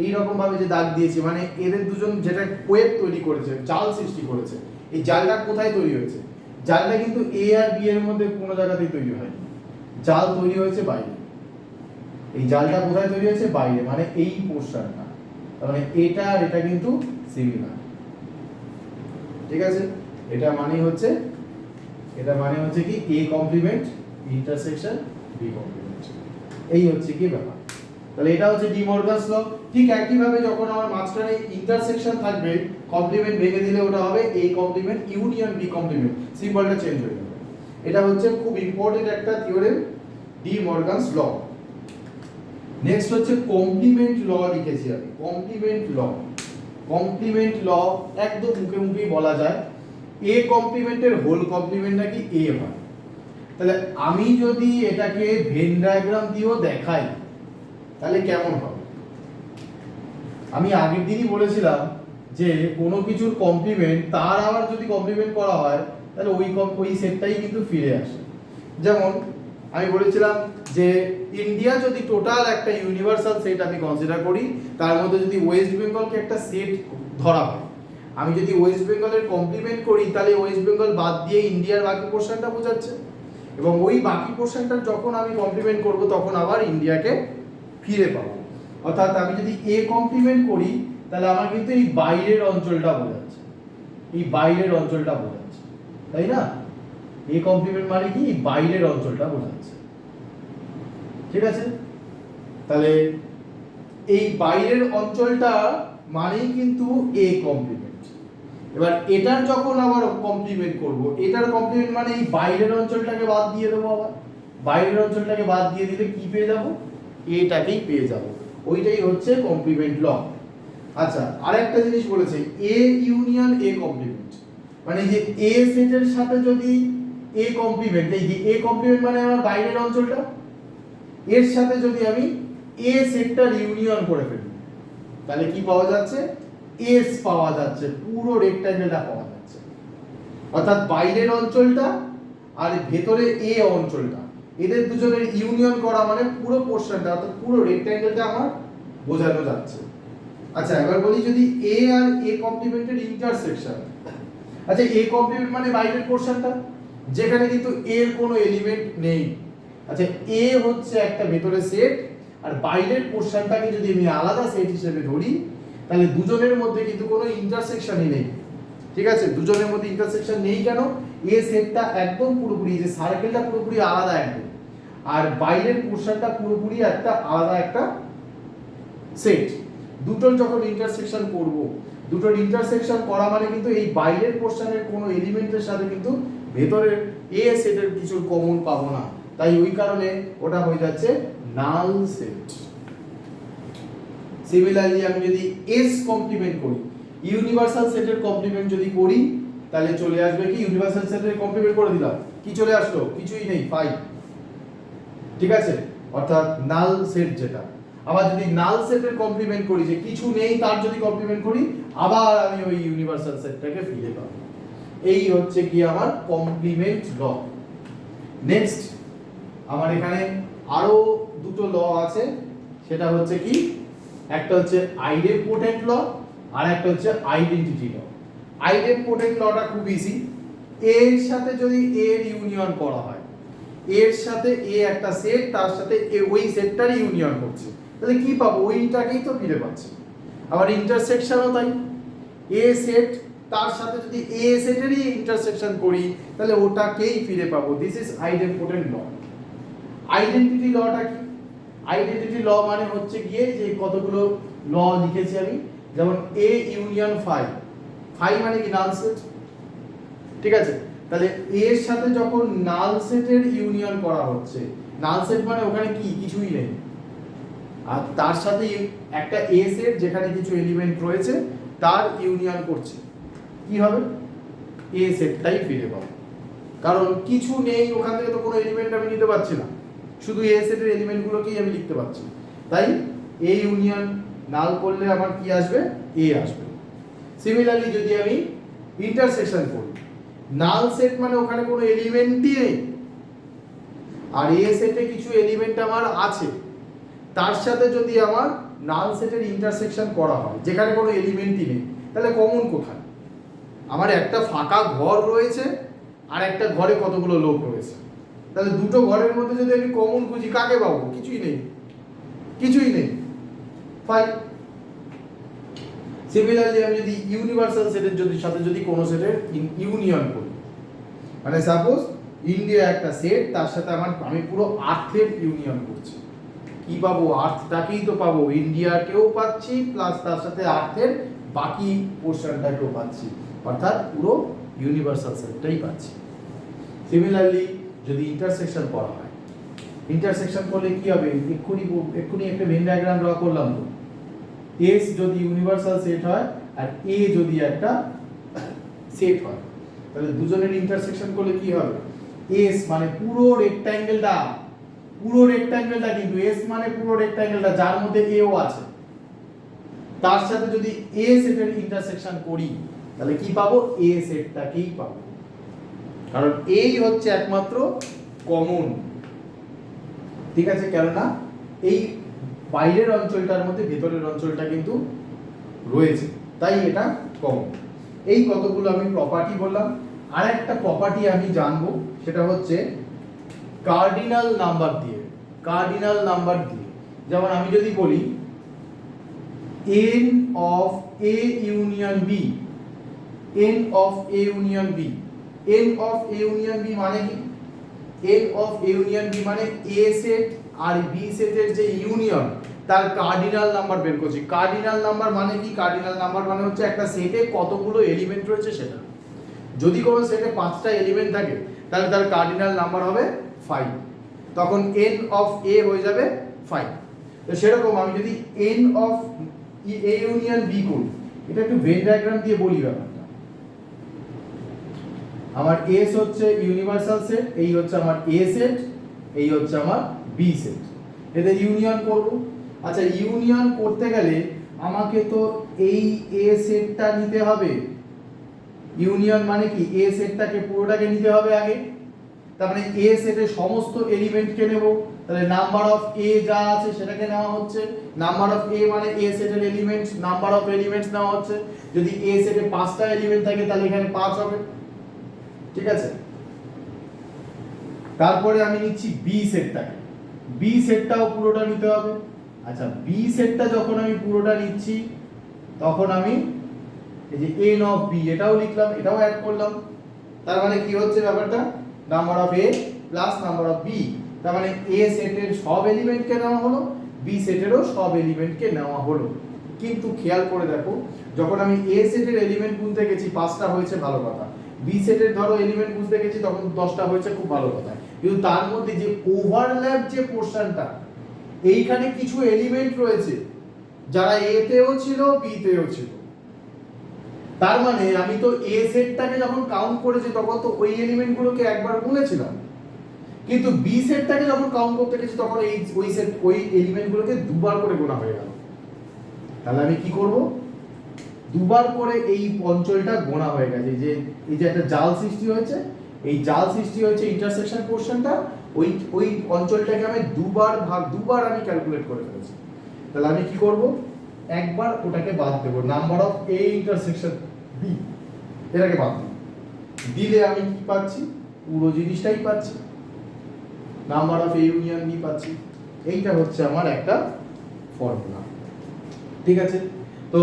এই রকম ভাবে যে দাগ দিয়েছি, মানে এদের দুজন যেটা ওয়েব তৈরি করেছে, জাল সৃষ্টি করেছে। এই জালটা কোথায় তৈরি হয়েছে? জালটা কিন্তু এ আর বি এর মধ্যে কোনো জায়গাতেই তৈরি হয়নি, জাল তৈরি হয়েছে বাইরে। এই জালটা কোথায় তৈরি হয়েছে? বাইরে, মানে এই পোরশনটা, তার মানে এটা আর এটা কিন্তু সিমিলার। ঠিক আছে, এটা মানে হচ্ছে কি A complement intersection B complement, এই হচ্ছে কি ব্যাপার। তাহলে এটা হচ্ছে ডি মর্গানস ল। ঠিক একই ভাবে যখন আমার মাঝখানে ইন্টারসেকশন থাকবে, কমপ্লিমেন্ট ভেঙে দিলে ওটা হবে A complement union B complement, সিম্বলটা চেঞ্জ হয়ে যাবে। এটা হচ্ছে খুব ইম্পর্টেন্ট একটা theorem, De Morgan's law. Next হচ্ছে কমপ্লিমেন্ট ল লিখেছি আমি, কমপ্লিমেন্ট ল একদম মুখে মুখেই বলা যায়, এ কমপ্লিমেন্টের হোল কমপ্লিমেন্ট নাকি এ হয়। তাহলে আমি যদি এটাকে ভেন ডায়াগ্রাম দিয়েও দেখাই তাহলে কেমন হবে? আমি আগের দিনই বলেছিলাম যে কোনো কিছুর কমপ্লিমেন্ট তার আবার যদি কমপ্লিমেন্ট করা হয় তাহলে ওই সেটটাই কিন্তু ফিরে আসে। যেমন আমি বলেছিলাম যে ইন্ডিয়া যদি টোটাল একটা ইউনিভার্সাল সেট আমি কনসিডার করি, তার মধ্যে যদি ওয়েস্ট বেঙ্গলকে একটা সেট ধরা হয়, আমি যদি ওয়েস্ট বেঙ্গলের কমপ্লিমেন্ট করি তাহলে ওয়েস্ট বেঙ্গল বাদ দিয়ে ইন্ডিয়ার বাকি পোর্শনটা বোঝাচ্ছে, এবং ওই বাকি পোর্শনটা যখন আমি কমপ্লিমেন্ট করব তখন আবার ইন্ডিয়াকে ফিরে পাবো। অর্থাৎ আমি যদি এ কমপ্লিমেন্ট করি তাহলে আমার কিন্তু এই বাইরের অঞ্চলটা বোঝাচ্ছে, এই বাইরের অঞ্চলটা বোঝাচ্ছে, তাই না? এ কমপ্লিমেন্ট মানে কি? বাইরের অঞ্চলটা বোঝাচ্ছে, ঠিক আছে? তাহলে এই বাইরের অঞ্চলটা মানেই কিন্তু এ কমপ্লিমেন্ট। এবার এটার যখন আবার কমপ্লিমেন্ট করব, এটার কমপ্লিমেন্ট মানে এই বাইরের অঞ্চলটাকে বাদ দিয়ে দেবো, আবার বাইরের অঞ্চলটাকে বাদ দিয়ে দিলে কি পেয়ে যাব? এটাকেই পেয়ে যাব। ওইটাই হচ্ছে কমপ্লিমেন্ট ল। আচ্ছা, আরেকটা জিনিস বলেছে এ ইউনিয়ন এ কমপ্লিমেন্ট, মানে যে এ সেটের সাথে যদি এ কমপ্লিমেন্ট, এই যে এ কমপ্লিমেন্ট মানে আমার বাইরের অঞ্চলটা, এর সাথে যদি আমি এ সেটটার ইউনিয়ন করে ফেলি তাহলে কি পাওয়া যাচ্ছে? এস পাওয়া যাচ্ছে, পুরো রেক্ট্যাঙ্গেলটা পাওয়া যাচ্ছে। অর্থাৎ বাইরের অঞ্চলটা আর ভেতরে এ অঞ্চলটা, এদের দুজনের ইউনিয়ন করা মানে পুরো পোর্শনটা, অর্থাৎ পুরো রেক্ট্যাঙ্গেলটা আমার বোঝানো যাচ্ছে। আচ্ছা, এবার বলি যদি এ আর এ কমপ্লিমেন্টের ইন্টারসেকশন। আচ্ছা, এ কমপ্লিমেন্ট মানে বাইরের পোর্শনটা যেখানে কিন্তু এর কোনো এলিমেন্ট নেই। আচ্ছা, এ হচ্ছে একটা ভেতরে সেট আর বাইরের পোর্শনটাকে যদি আমি আলাদা সেট হিসেবে ধরি তাহলে দুজনের মধ্যে কিন্তু কোনো ইন্টারসেকশনই নেই, ঠিক আছে? দুজনের মধ্যে ইন্টারসেকশন নেই কেন? এ সেটটা একদম পুরোপুরি, যে সার্কেলটা পুরোপুরি আলাদা একদম, আর বাইরের পোর্শনটা পুরোপুরি একটা আলাদা একটা সেট। দুটোর যখন ইন্টারসেকশন করব, দুটোর ইন্টারসেকশন করা মানে কিন্তু এই বাইরের পোর্শনের কোনো এলিমেন্টের সাথে কিন্তু ভেতরের এ সেটের কিছু কমন পাবো না, তাই ওই কারণে ওটা হয়ে যাচ্ছে নাল সেট। সিমিলারলি আমি যদি এস কমপ্লিমেন্ট করি, ইউনিভার্সাল সেটের কমপ্লিমেন্ট যদি করি তাহলে চলে আসবে কি? ইউনিভার্সাল সেটের কমপ্লিমেন্ট করে দিলাম, কি চলে আসলো? কিছুই নেই, 5, ঠিক আছে? অর্থাৎ নাল সেট যেটা। আবার যদি নাল সেটের কমপ্লিমেন্ট করি, যে কিছু নেই তার যদি কমপ্লিমেন্ট করি, আবার আমি ওই ইউনিভার্সাল সেটটাকে ফিরে পাবো। এই হচ্ছে কি আমার কমপ্লিমেন্ট ল। নেক্সট আমার এখানে আরো দুটো ল আছে, সেটা হচ্ছে কি? একটা হচ্ছে আইডেম্পোটেন্ট ল আর একটা হচ্ছে আইডেন্টিটি ল। আইডেম্পোটেন্ট লটা খুব ইজি। এর সাথে যদি এর ইউনিয়ন করা হয়, এর সাথে এ একটা সেট, তার সাথে এ ওই সেটটার ইউনিয়ন করছে, তাহলে কি পাবো? ওইটাকেই তো ফিরে পাচ্ছি। আবার ইন্টারসেকশনও তাই, এ সেট তার সাথে যদি এ সেটেরই ইন্টারসেকশন করি তাহলে ওটাকেই ফিরে পাবো। This is idempotent law. Identity লটা কি? আইডেন্টিটি ল মানে হচ্ছে গিয়ে যে কতগুলো ল লিখেছি আমি, যেমন এ ইউনিয়ন ফাই, ফাই মানে কি? নাল সেট, ঠিক আছে? তাহলে এর সাথে যখন নাল সেটের ইউনিয়ন করা হচ্ছে, নাল সেট মানে ওখানে কি? কিছুই নেই, আর তার সাথে একটা এ সেট যেখানে কিছু এলিমেন্ট রয়েছে তার ইউনিয়ন করছে, কি হবে? এ সেটটাই ফিরে পাবো, কারণ কিছু নেই ওখান থেকে তো কোনো এলিমেন্ট আমি নিতে পারছি না, শুধু এ সেটের এলিমেন্টগুলোকেই আমি লিখতে পারছি, তাই এ ইউনিয়ন নাল করলে আমার কি আসবে? এ আসবে। সিমিলারলি যদি আমি ইন্টারসেকশন করি, নাল সেট মানে ওখানে কোনো এলিমেন্টই নেই, আর এ সেটে কিছু এলিমেন্ট আমার আছে, তার সাথে যদি আমার নাল সেটের ইন্টারসেকশন করা হয় যেখানে কোনো এলিমেন্টই নেই, তাহলে কমন কোথায়? আমার একটা ফাঁকা ঘর রয়েছে আর একটা ঘরে কতগুলো লোক রয়েছে, তাহলে দুটো ঘরের মধ্যে যদি আমি কমন খুঁজি কাকে পাবো? কিছুই নেই, কিছুই নেই, ফাইন। সিমিলারলি আমি যদি ইউনিভার্সাল সেটের সাথে যদি কোনো সেটের ইউনিয়ন করি, মানে সাপোজ ইন্ডিয়া একটা সেট, তার সাথে আমি পুরো আর্থের ইউনিয়ন করছি, কি পাবো? আর্থটাকেই তো পাবো, ইন্ডিয়াকেও পাচ্ছি প্লাস তার সাথে আর্থের বাকি পোর্শনটাকেও পাচ্ছি, অর্থাৎ পুরো ইউনিভার্সাল সেটটাই পাচ্ছি। সিমিলারলি যদি ইন্টারসেকশন করা হয়, ইন্টারসেকশন করলে কি হবে? এক্ষুনি একটা ভেন ডায়াগ্রাম ড্র করলাম তো, এস যদি ইউনিভার্সাল সেট হয় আর এ যদি একটা সেট হয়, তাহলে দুজনের ইন্টারসেকশন করলে কি হবে? এস মানে পুরো রেক্ট্যাঙ্গেলটা, কিন্তু এস মানে পুরো রেক্ট্যাঙ্গেলটা যার মধ্যে এও আছে, তার সাথে যদি এ সেটের ইন্টারসেকশন করি তাহলে কি পাবো? এ সেটটাকেই পাবো, কারণ এই হচ্ছে একমাত্র কমন। ঠিক আছে, কেননা এই বাইরের অঞ্চলটার মধ্যে ভেতরের অঞ্চলটা কিন্তু রয়েছে, তাই এটা কমন। এই কতগুলো আমি প্রপার্টি বললাম। আর একটা প্রপার্টি আমি জানবো, সেটা হচ্ছে কার্ডিনাল নাম্বার দিয়ে। যেমন আমি যদি বলি n of a union b, n of a union b মানে কি? n of a union b মানে a সেট আর b সেটের যে ইউনিয়ন, তার কার্ডিনাল নাম্বার বের করছি। কার্ডিনাল নাম্বার মানে কি? কার্ডিনাল নাম্বার মানে হচ্ছে একটা সেটে কতগুলো এলিমেন্ট রয়েছে সেটা। যদি কোনো সেটে 5টা এলিমেন্ট থাকে তাহলে তার কার্ডিনাল নাম্বার হবে 5, তখন n of a হয়ে যাবে 5। তো সেরকম আমি যদি n of a union b করি, এটা একটু ভেন ডায়াগ্রাম দিয়ে বলি ব্যাপারটা। আমার s হচ্ছে ইউনিভার্সাল সেট, এই হচ্ছে আমার a সেট, এই হচ্ছে আমার b সেট, এদের ইউনিয়ন করব। আচ্ছা, ইউনিয়ন করতে গেলে আমাকে তো এই a সেটটা নিতে হবে। ইউনিয়ন মানে কি? a সেটটাকে পুরোটাকে নিতে হবে আগে, তার মানে a সেটের সমস্ত এলিমেন্টকে নেব, তাহলে নাম্বার অফ a যা আছে সেটাকে নেওয়া হচ্ছে। নাম্বার অফ a মানে a সেটের এলিমেন্টস, নাম্বার অফ এলিমেন্টস নেওয়া হচ্ছে। যদি a সেটে 5টা এলিমেন্ট থাকে তাহলে এখানে 5 হবে। ঠিক আছে, তারপরে আমি নিচ্ছি b সেটটাকে, b সেটটাও পুরোটা নিতে হবে। আচ্ছা, b সেটটা যখন আমি পুরোটা নিচ্ছি তখন আমি এই যে n of b এটাও লিখলাম, এটাও অ্যাড করলাম। তার মানে কি হচ্ছে ব্যাপারটা? Number of a plus number of b, তার মানে a সেটের সব এলিমেন্টকে নেওয়া হলো, b সেটেরও সব এলিমেন্টকে নেওয়া হলো। কিন্তু খেয়াল করে দেখো, যখন আমি a সেটের এলিমেন্ট গুনতে গেছি 5টা হয়েছে, ভালো কথা। b সেটের ধরো এলিমেন্ট বুঝতে গেছি তখন 10টা হয়েছে, খুব ভালো কথা। কিন্তু তার মধ্যে যে ওভারল্যাপ যে পোরশনটা, এইখানে কিছু এলিমেন্ট রয়েছে যারা a তেও ছিল b তেও ছিল। তার মানে আমি তো a সেটটাকে যখন কাউন্ট করেছি তখন তো ওই এলিমেন্টগুলোকে একবার গুনেছিলাম, কিন্তু b সেটটাকে যখন কাউন্ট করতে গেছি তখন ওই এলিমেন্টগুলোকে দুবার করে গোনা হয়ে গেল। তাহলে আমি কি করব? দুবার করে এই অঞ্চলটা গোনা হয়ে গেছে, যে এই যে একটা জাল সৃষ্টি হয়েছে, এই জাল সৃষ্টি হয়েছে ইন্টারসেকশন পোরশনটা, ওই অঞ্চলটাকে আমি দুবার আমি ক্যালকুলেট করে ফেলেছি। তাহলে আমি কি করব? একবার ওটাকে বাদ দেব, number of a intersection b, এটাকে বাদ দেব। দিলে আমি কি পাচ্ছি? পুরো জিনিসটাই পাচ্ছি, number of a union b পাচ্ছি। এইটা হচ্ছে আমার একটা ফর্মুলা। ঠিক আছে, তো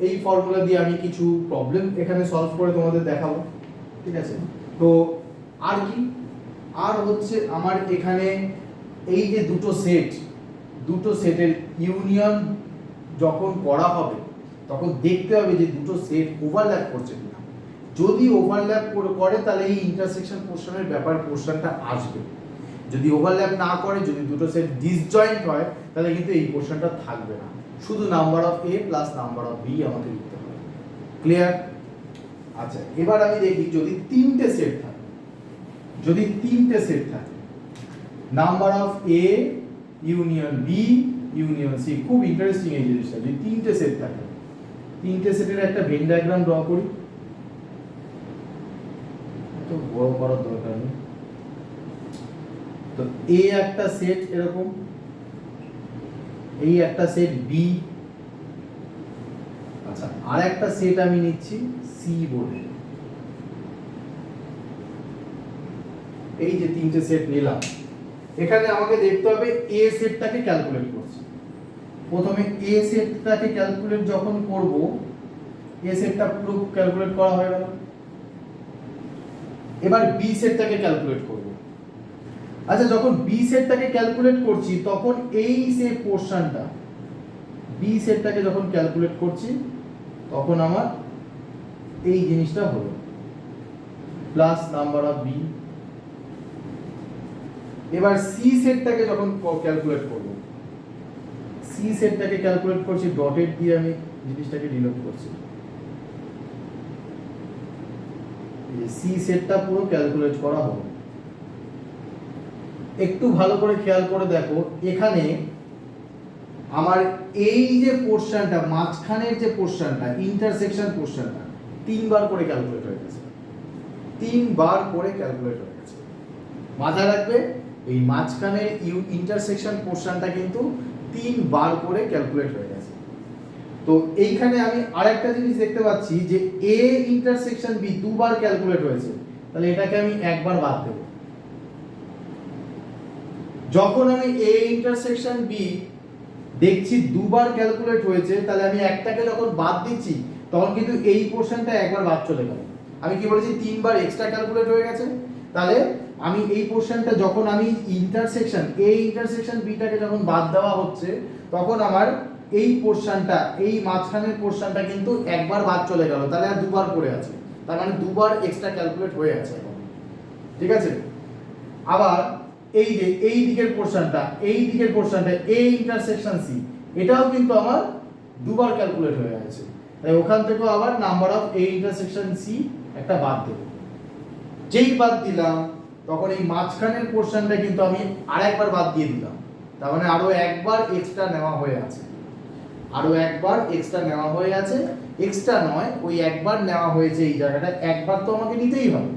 এই ফর্মুলা দিয়ে আমি কিছু প্রবলেম এখানে সলভ করে তোমাদের দেখাবো। ঠিক আছে, তো আর কি? আর হচ্ছে আমার এখানে এই যে দুটো সেটের ইউনিয়ন যখন করা হবে তখন দেখতে হবে যে দুটো সেট ওভারল্যাপ করছে কিনা। যদি ওভারল্যাপ করে তাহলে এই ইন্টারসেকশন পোরশনের পোরশনটা আসবে। যদি ওভারল্যাপ না করে, যদি দুটো সেট ডিসজয়েন্ট হয়, তাহলে কিন্তু এই পোরশনটা থাকবে না। শুধু number of a plus number of b আমাকে লিখতে হবে। ক্লিয়ার? আচ্ছা, এবার আমি দেখি যদি তিনটে সেট থাকে, number of a union b union c, খুব ইন্টারেস্টিং এই জিনিসটা। যদি তিনটে সেট থাকে, তিনটে সেটের একটা ভেন ডায়াগ্রাম ড্র করি, তো বড় করার দরকার নেই। তো a একটা সেট এরকম, এই একটা সেট b, আচ্ছা আর একটা সেট আমি নিচ্ছি c বলে। এই যে তিনটে সেট নিলাম, এখানে আমাকে দেখতে হবে a সেটটাকে ক্যালকুলেট করছি। প্রথমে a সেটটাকে ক্যালকুলেট যখন করব, a সেটটা পুরো ক্যালকুলেট করা হয়ে গেল। এবার b সেটটাকে ক্যালকুলেট করব। আচ্ছা, যখন b সেটটাকে ক্যালকুলেট করছি তখন এই যে পোরশনটা, b সেটটাকে যখন ক্যালকুলেট করছি তখন আমার এই জিনিসটা হলো প্লাস নাম্বার অফ b। এবার c সেটটাকে যখন ক্যালকুলেট করব, c সেটটাকে ক্যালকুলেট করছি ডটেড দিয়ে আমি জিনিসটাকে ডিনোট করছি। এই c সেটটা পুরো ক্যালকুলেট করা হলো। একটু ভালো করে খেয়াল করে দেখো, এখানে আমার এই যে পোর্শনটা, মাঝখানের যে পোর্শনটা, ইন্টারসেকশন পোর্শনটা 3বার করে ক্যালকুলেট হয়ে গেছে, 3বার করে ক্যালকুলেট হয়ে গেছে। মাথায় রাখবে, এই মাঝখানের ইন্টারসেকশন পোর্শনটা কিন্তু 3বার করে ক্যালকুলেট হয়ে গেছে। তো এইখানে আমি আরেকটা জিনিস দেখতে পাচ্ছি যে এ ইন্টারসেকশন বি 2বার ক্যালকুলেট হয়েছে, তাহলে এটাকে আমি একবার বাদ দেব। যখন আমি এ ইন্টারসেকশন বি দেখছি 2বার ক্যালকুলেট হয়েছে, তাহলে আমি একটাকে যখন বাদ দিচ্ছি তখন কিন্তু এই পোর্শনটা একবার বাদ চলে গেল। আমি কি বলেছি, 3বার এক্সট্রা ক্যালকুলেট হয়ে গেছে। তাহলে আমি এই পোর্শনটা যখন আমি ইন্টারসেকশন এ ইন্টারসেকশন বিটাকে যখন বাদ দেওয়া হচ্ছে, তখন আমার এই পোর্শনটা, এই মাঝখানের পোর্শনটা কিন্তু একবার বাদ চলে গেল, তাহলে আর 2বার পড়ে আছে, তার মানে 2বার এক্সট্রা ক্যালকুলেট হয়ে আছে এখন। ঠিক আছে, আবার এই যে এই দিকের পোর্শনটা, এই দিকের পোর্শনটা এ ইন্টারসেকশন সি, এটাও কিন্তু আমার 2বার ক্যালকুলেট হয়ে আছে। তাই ওখান থেকেও আবার number of A intersection C একটা বাদ দেব। যেই বাদ দিলাম তখন এই মাঝখানের পোর্শনটা কিন্তু আমি আরেকবার বাদ দিয়ে দিলাম, তার মানে আরো একবার এক্সট্রা নেওয়া হয়ে আছে, আরো একবার এক্সট্রা নেওয়া হয়ে আছে। এক্সট্রা নয়, ওই একবার নেওয়া হয়েছে এই জায়গাটা, একবার তো আমাকে নিতেই হবে,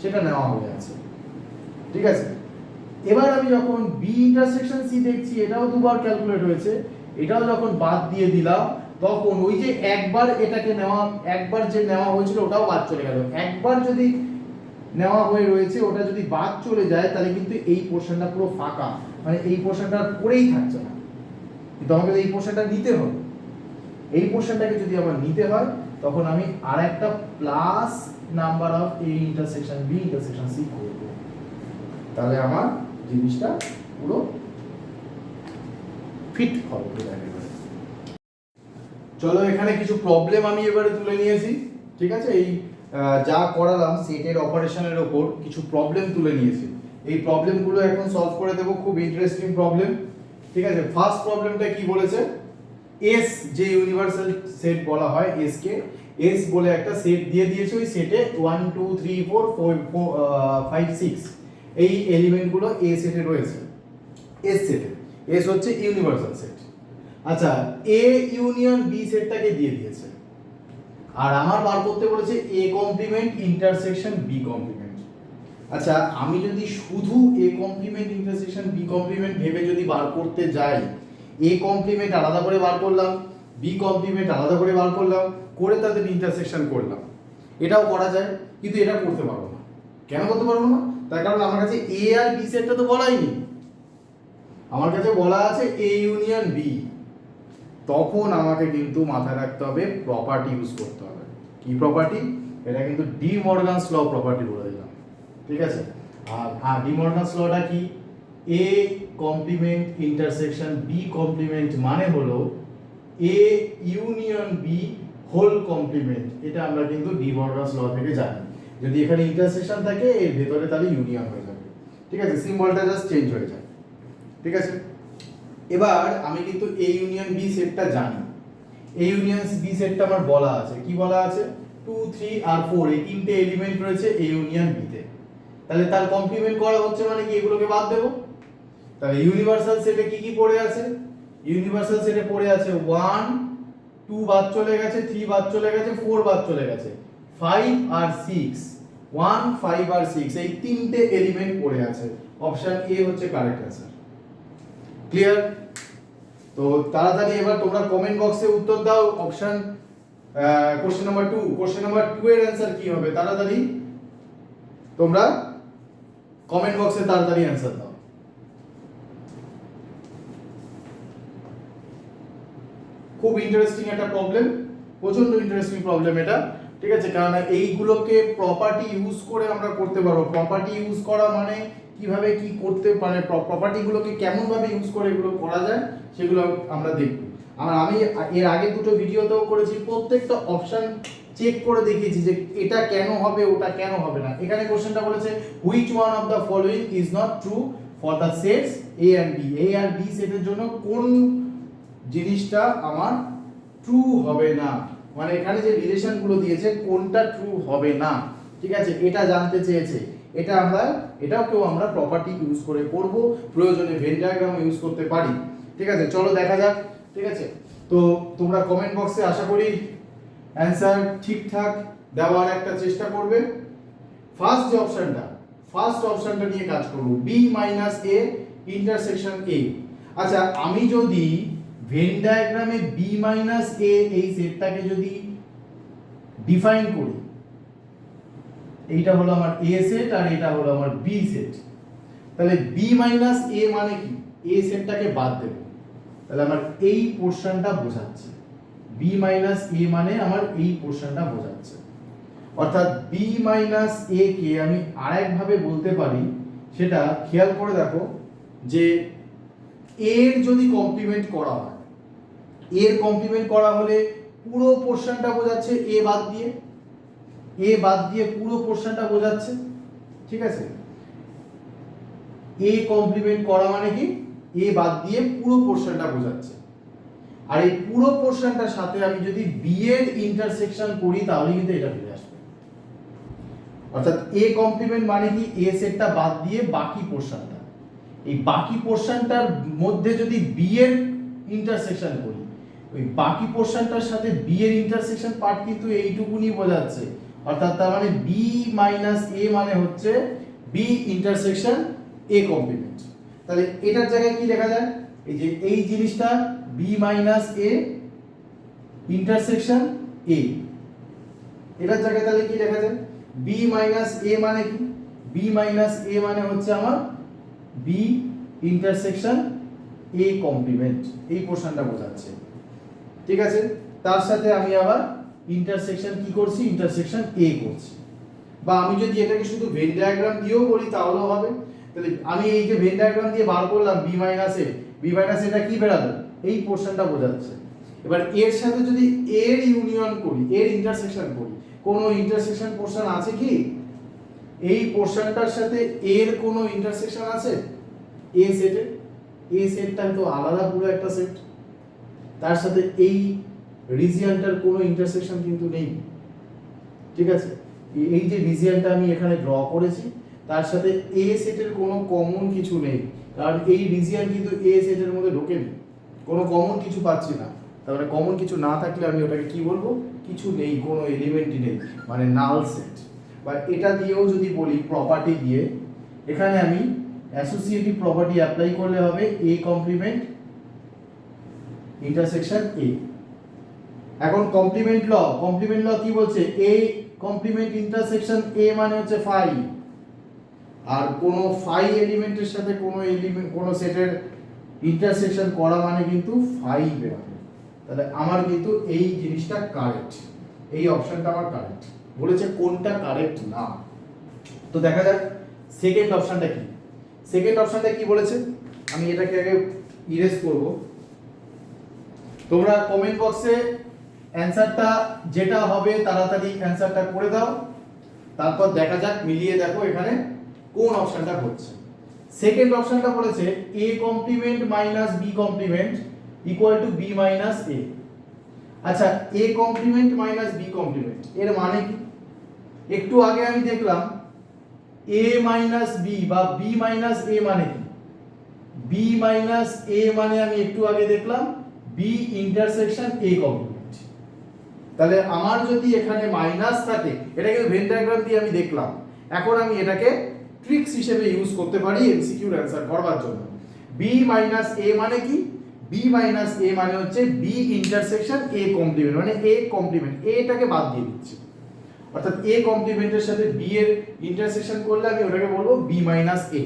সেটা নেওয়া হয়ে আছে। ঠিক আছে, এবার আমি যখন বি ইন্টারসেকশন সি দেখছি, এটাও 2বার ক্যালকুলেট হয়েছে, এটাও যখন বাদ দিয়ে দিলাম তখন ওই যে একবার এটাকে নেওয়া, একবার যে নেওয়া হয়েছিল ওটাও বাদ চলে গেল। একবার যদি নেওয়া হয়ে রয়েছে ওটা যদি বাদ চলে যায়, তাহলে কিন্তু এই পোর্শনটা পুরো ফাঁকা, মানে এই পোর্শনটা পড়েই থাকছে না, কিন্তু আমাকে এই পোর্শনটা নিতে হবে। এই পোর্শনটাকে যদি আমার নিতে হয়, তখন আমি আরেকটা plus number of A intersection B intersection C করব, তাহলে আমার জিনিসটা পুরো ফিট হবে। চলো, এখানে কিছু প্রবলেম আমি এবারে তুলে নিয়েছি। ঠিক আছে, এই যা করালাম সেটের অপারেশনের ওপর কিছু প্রবলেম তুলে নিয়েছি, এই প্রবলেমগুলো এখন সলভ করে দেবো, খুব ইন্টারেস্টিং প্রবলেম। ঠিক আছে, ফার্স্ট প্রবলেমটা কি বলেছে, এস যে ইউনিভার্সাল সেট বলা হয়, এস কে এস বলে একটা সেট দিয়ে দিয়েছে, ওই সেটে 1 2 3 4 5 6 এই এলিমেন্টগুলো এ সেটে রয়েছে। এস সেটে এস হচ্ছে ইউনিভার্সাল সেট। আচ্ছা, এ ইউনিয়ন বি সেটটাকে দিয়ে দিয়েছে, আর আমার বার করতে বলেছে A complement intersection B complement. আচ্ছা, আমি যদি শুধু A complement intersection B complement ভেবে যদি বার করতে যাই, এ কমপ্লিমেন্ট আলাদা করে বার করলাম, বি কমপ্লিমেন্ট আলাদা করে বার করলাম, করে তাদের ইন্টারসেকশন করলাম, এটাও করা যায়, কিন্তু এটা করতে পারবো না। কেন করতে পারবো না? তার কারণ আমার কাছে এ আর বি সেটটা তো বলাই নেই, আমার কাছে বলা আছে এ ইউনিয়ন বি। তখন আমাকে কিন্তু মাথায় রাখতে হবে, প্রপার্টি ইউজ করতে হবে। কি প্রপার্টি? এটা কিন্তু ডি মর্গানস ল প্রপার্টি বলে দিলাম। ঠিক আছে, আর ডি মর্গানস লটা কি, A complement intersection B complement মানে হলো A union B whole complement. এটা আমরা কিন্তু ডি মর্গানস ল থেকে জানি, যদি এখানে ইন্টারসেকশন থাকে এর ভেতরে তাহলে ইউনিয়ন হয়ে যাবে। ঠিক আছে, সিম্বলটা জাস্ট চেঞ্জ হয়ে যায়। ঠিক আছে, এবার আমি কিন্তু এ ইউনিয়ন বি সেটটা জানি, এ ইউনিয়ন বি সেটটা আমার বলা আছে, কি বলা আছে, 2 3 আর 4 এই তিনটে এলিমেন্ট রয়েছে এ ইউনিয়ন বি তে। তাহলে তার কমপ্লিমেন্ট করা হচ্ছে মানে কি, এগুলোকে বাদ দেব। তাহলে ইউনিভার্সাল সেটে কি কি পড়ে আছে, ইউনিভার্সাল সেটে পড়ে আছে 1 2 বাদ চলে গেছে, 3 বাদ চলে গেছে, 4 বাদ চলে গেছে, 5 আর 6, 1 5 আর 6 এই তিনটে এলিমেন্ট পড়ে আছে। অপশন এ হচ্ছে কারেক্ট অ্যান্সার। ক্লিয়ার? তো তাড়াতাড়ি এবার তোমরা কমেন্ট বক্সে উত্তর দাও, option question number 2, question number 2 এর অ্যানসার কি হবে, তাড়াতাড়ি তোমরা কমেন্ট বক্সে তাড়াতাড়ি অ্যানসার দাও। খুব ইন্টারেস্টিং একটা প্রবলেম, প্রচন্ড ইন্টারেস্টিং প্রবলেম এটা। ঠিক আছে, কারণ এইগুলোকে প্রপার্টি ইউজ করে আমরা করতে পারবো। প্রপার্টি ইউজ করা মানে কিভাবে কি করতে পারে, প্রপার্টিগুলোকে কেমন ভাবে ইউজ করে এগুলো করা যায় সেগুলো আমরা দেখব। আর আমি এর আগে দুটো ভিডিওতেও করেছি, প্রত্যেকটা অপশন চেক করে দেখিয়েছি যে এটা কেন হবে ওটা কেন হবে না। এখানে কোশ্চেনটা বলেছে which one of the following is not true for the sets A and B. A আর বি সেটের জন্য কোন জিনিসটা আমার ট্রু হবে না, মানে এখানে যে রিলেশনগুলো দিয়েছে কোনটা ট্রু হবে না। ঠিক আছে, এটা জানতে চেয়েছে। এটাকেও আমরা প্রপার্টি ইউজ করে করব, প্রয়োজনে ভেন ডায়াগ্রাম ইউজ করতে পারি। ঠিক আছে, চলো দেখা যাক। ঠিক আছে, তো তোমরা কমেন্ট বক্সে আশা করি অ্যানসার ঠিকঠাক দেওয়ার একটা চেষ্টা করবে। ফার্স্ট অপশনটা নিয়ে কাজ করব, B minus A intersection A. আচ্ছা, আমি যদি ভেন ডায়াগ্রামে বি মাইনাস এ এই সেটটাকে যদি ডিফাইন করি, এইটা হলো আমার এ সেট আর এটা হলো আমার বি সেট, তাহলে বি মাইনাস এ মানে কি, এ সেটটাকে বাদ দেব, তাহলে আমার এই পোরশনটা বোঝাচ্ছে। বি মাইনাস এ মানে আমার এই পোরশনটা বোঝাচ্ছে, অর্থাৎ বি মাইনাস এ কে আমি আরেক ভাবে বলতে পারি, সেটা খেয়াল করে দেখো যে এর যদি কমপ্লিমেন্ট করা হয়, এর কমপ্লিমেন্ট করা হলে পুরো পোরশনটা বোঝাচ্ছে, এ বাদ দিয়ে পুরো পোরশনটা বোঝাচ্ছে। ঠিক আছে, এ কমপ্লিমেন্ট করা মানে কি, এ বাদ দিয়ে পুরো পোরশনটা বোঝাচ্ছে। আর এই পুরো পোরশনটার সাথে আমি যদি বি এর ইন্টারসেকশন করি তাহলে কিন্তু এটা ফিরে আসবে। অর্থাৎ এ কমপ্লিমেন্ট মানে কি, এ সেটটা বাদ দিয়ে বাকি পোরশনটা, এই বাকি পোরশনটার মধ্যে যদি বি এর ইন্টারসেকশন করি, ওই বাকি পোরশনটার সাথে বি এর ইন্টারসেকশন পার্ট কিন্তু এইটুকুনি বোঝাচ্ছে। অর্থাৎ তার মানে বি মাইনাস এ মানে হচ্ছে বি ইন্টারসেকশন এ কমপ্লিমেন্ট। তাহলে এটার জায়গায় কি লেখা যায়, এই যে এই জিনিসটা B minus A intersection A, এটার জায়গায় তাহলে কি লেখা যায়, বি মাইনাস এ মানে কি, বি মাইনাস এ মানে হচ্ছে আমার বি ইন্টারসেকশন এ কমপ্লিমেন্ট, এই পোরশনটা বোঝাচ্ছে। ঠিক আছে, তার সাথে আমি আবার ইন্টারসেকশন কি করছি, ইন্টারসেকশন এ করছি। বা আমি যদি এটাকে শুধু ভেন ডায়াগ্রাম দিয়েও বলি তাহলেও হবে। তাহলে আমি এই যে ভেন ডায়াগ্রাম দিয়ে বার করলাম বি মাইনাস এটা কি বেরালো, এই পোরশনটা বোঝাচ্ছে। এবার এর সাথে যদি এর ইউনিয়ন করি, এর ইন্টারসেকশন করি, কোনো ইন্টারসেকশন পোরশন আছে কি, এই পোরশনটার সাথে এর কোনো ইন্টারসেকশন আছে, এ সেটে, এ সেটটা তো আলাদা পুরো একটা সেট, তার সাথে এই রিজিয়নটার কোনো ইন্টারসেকশন কিন্তু নেই। ঠিক আছে, এই যে রিজিয়নটা আমি এখানে ড্র করেছি তার সাথে এ সেটের কোনো কমন কিছু নেই, কারণ এই রিজিয়ন কিন্তু এ সেটের মধ্যে ঢোকেনি, কোনো কমন কিছু পাচ্ছি না। তার মানে কমন কিছু না থাকলে আমি ওটাকে কি বলবো, কিছু নেই, কোনো এলিমেন্টই নেই, মানে নাল সেট। বা এটা দিয়েও যদি বলি প্রপার্টি দিয়ে, এখানে আমি অ্যাসোসিয়েটিভ প্রপার্টি অ্যাপ্লাই করলে হবে এ কমপ্লিমেন্ট ইন্টারসেকশন এ। এখন কমপ্লিমেন্ট ল কি বলছে, এ কমপ্লিমেন্ট ইন্টারসেকশন এ মানে হচ্ছে ফাই, আর কোন ফাই এলিমেন্টের সাথে কোন সেটের ইন্টারসেকশন করা মানে কিন্তু ফাই বেরোবে। তাহলে আমার কিন্তু এই জিনিসটা কারেক্ট, এই অপশনটা আমার কারেক্ট। বলেছে কোনটা কারেক্ট না, তো দেখা যাক সেকেন্ড অপশনটা কি বলেছে। আমি এটাকে আগে ইরেজ করব, তোমরা কমেন্ট বক্সে অ্যানসারটা যেটা হবে তাড়াতাড়ি অ্যানসারটা করে দাও, তারপর দেখা যাক, মিলিয়ে দেখো এখানে কোন অপশনটা হচ্ছে। সেকেন্ড অপশনটা বলেছে a complement minus b complement equal to b minus a। আচ্ছা, a complement minus b complement এর মানে কি, একটু আগে আমি দেখলাম a মাইনাস b বা b মাইনাস a মানে কি, b মাইনাস a মানে আমি একটু আগে দেখলাম b ইন্টারসেকশন a কমপ্লিমেন্ট। তাহলে আমার যদি এখানে মাইনাস থাকে, এটা কিন্তু ভেন ডায়াগ্রাম দিয়ে আমি দেখলাম, এখন আমি এটাকে ট্রিক্স হিসেবে ইউজ করতে পারি এমসিকিউর অ্যানসার করবার জন্য। b মাইনাস a মানে কি, b মাইনাস a মানে হচ্ছে b ইন্টারসেকশন a কমপ্লিমেন্ট, মানে a কমপ্লিমেন্ট, এটাকে বাদ দিয়ে দিচ্ছি। অর্থাৎ a কমপ্লিমেন্টের সাথে b এর ইন্টারসেকশন করলে আমি ওটাকে বলবো b মাইনাস a।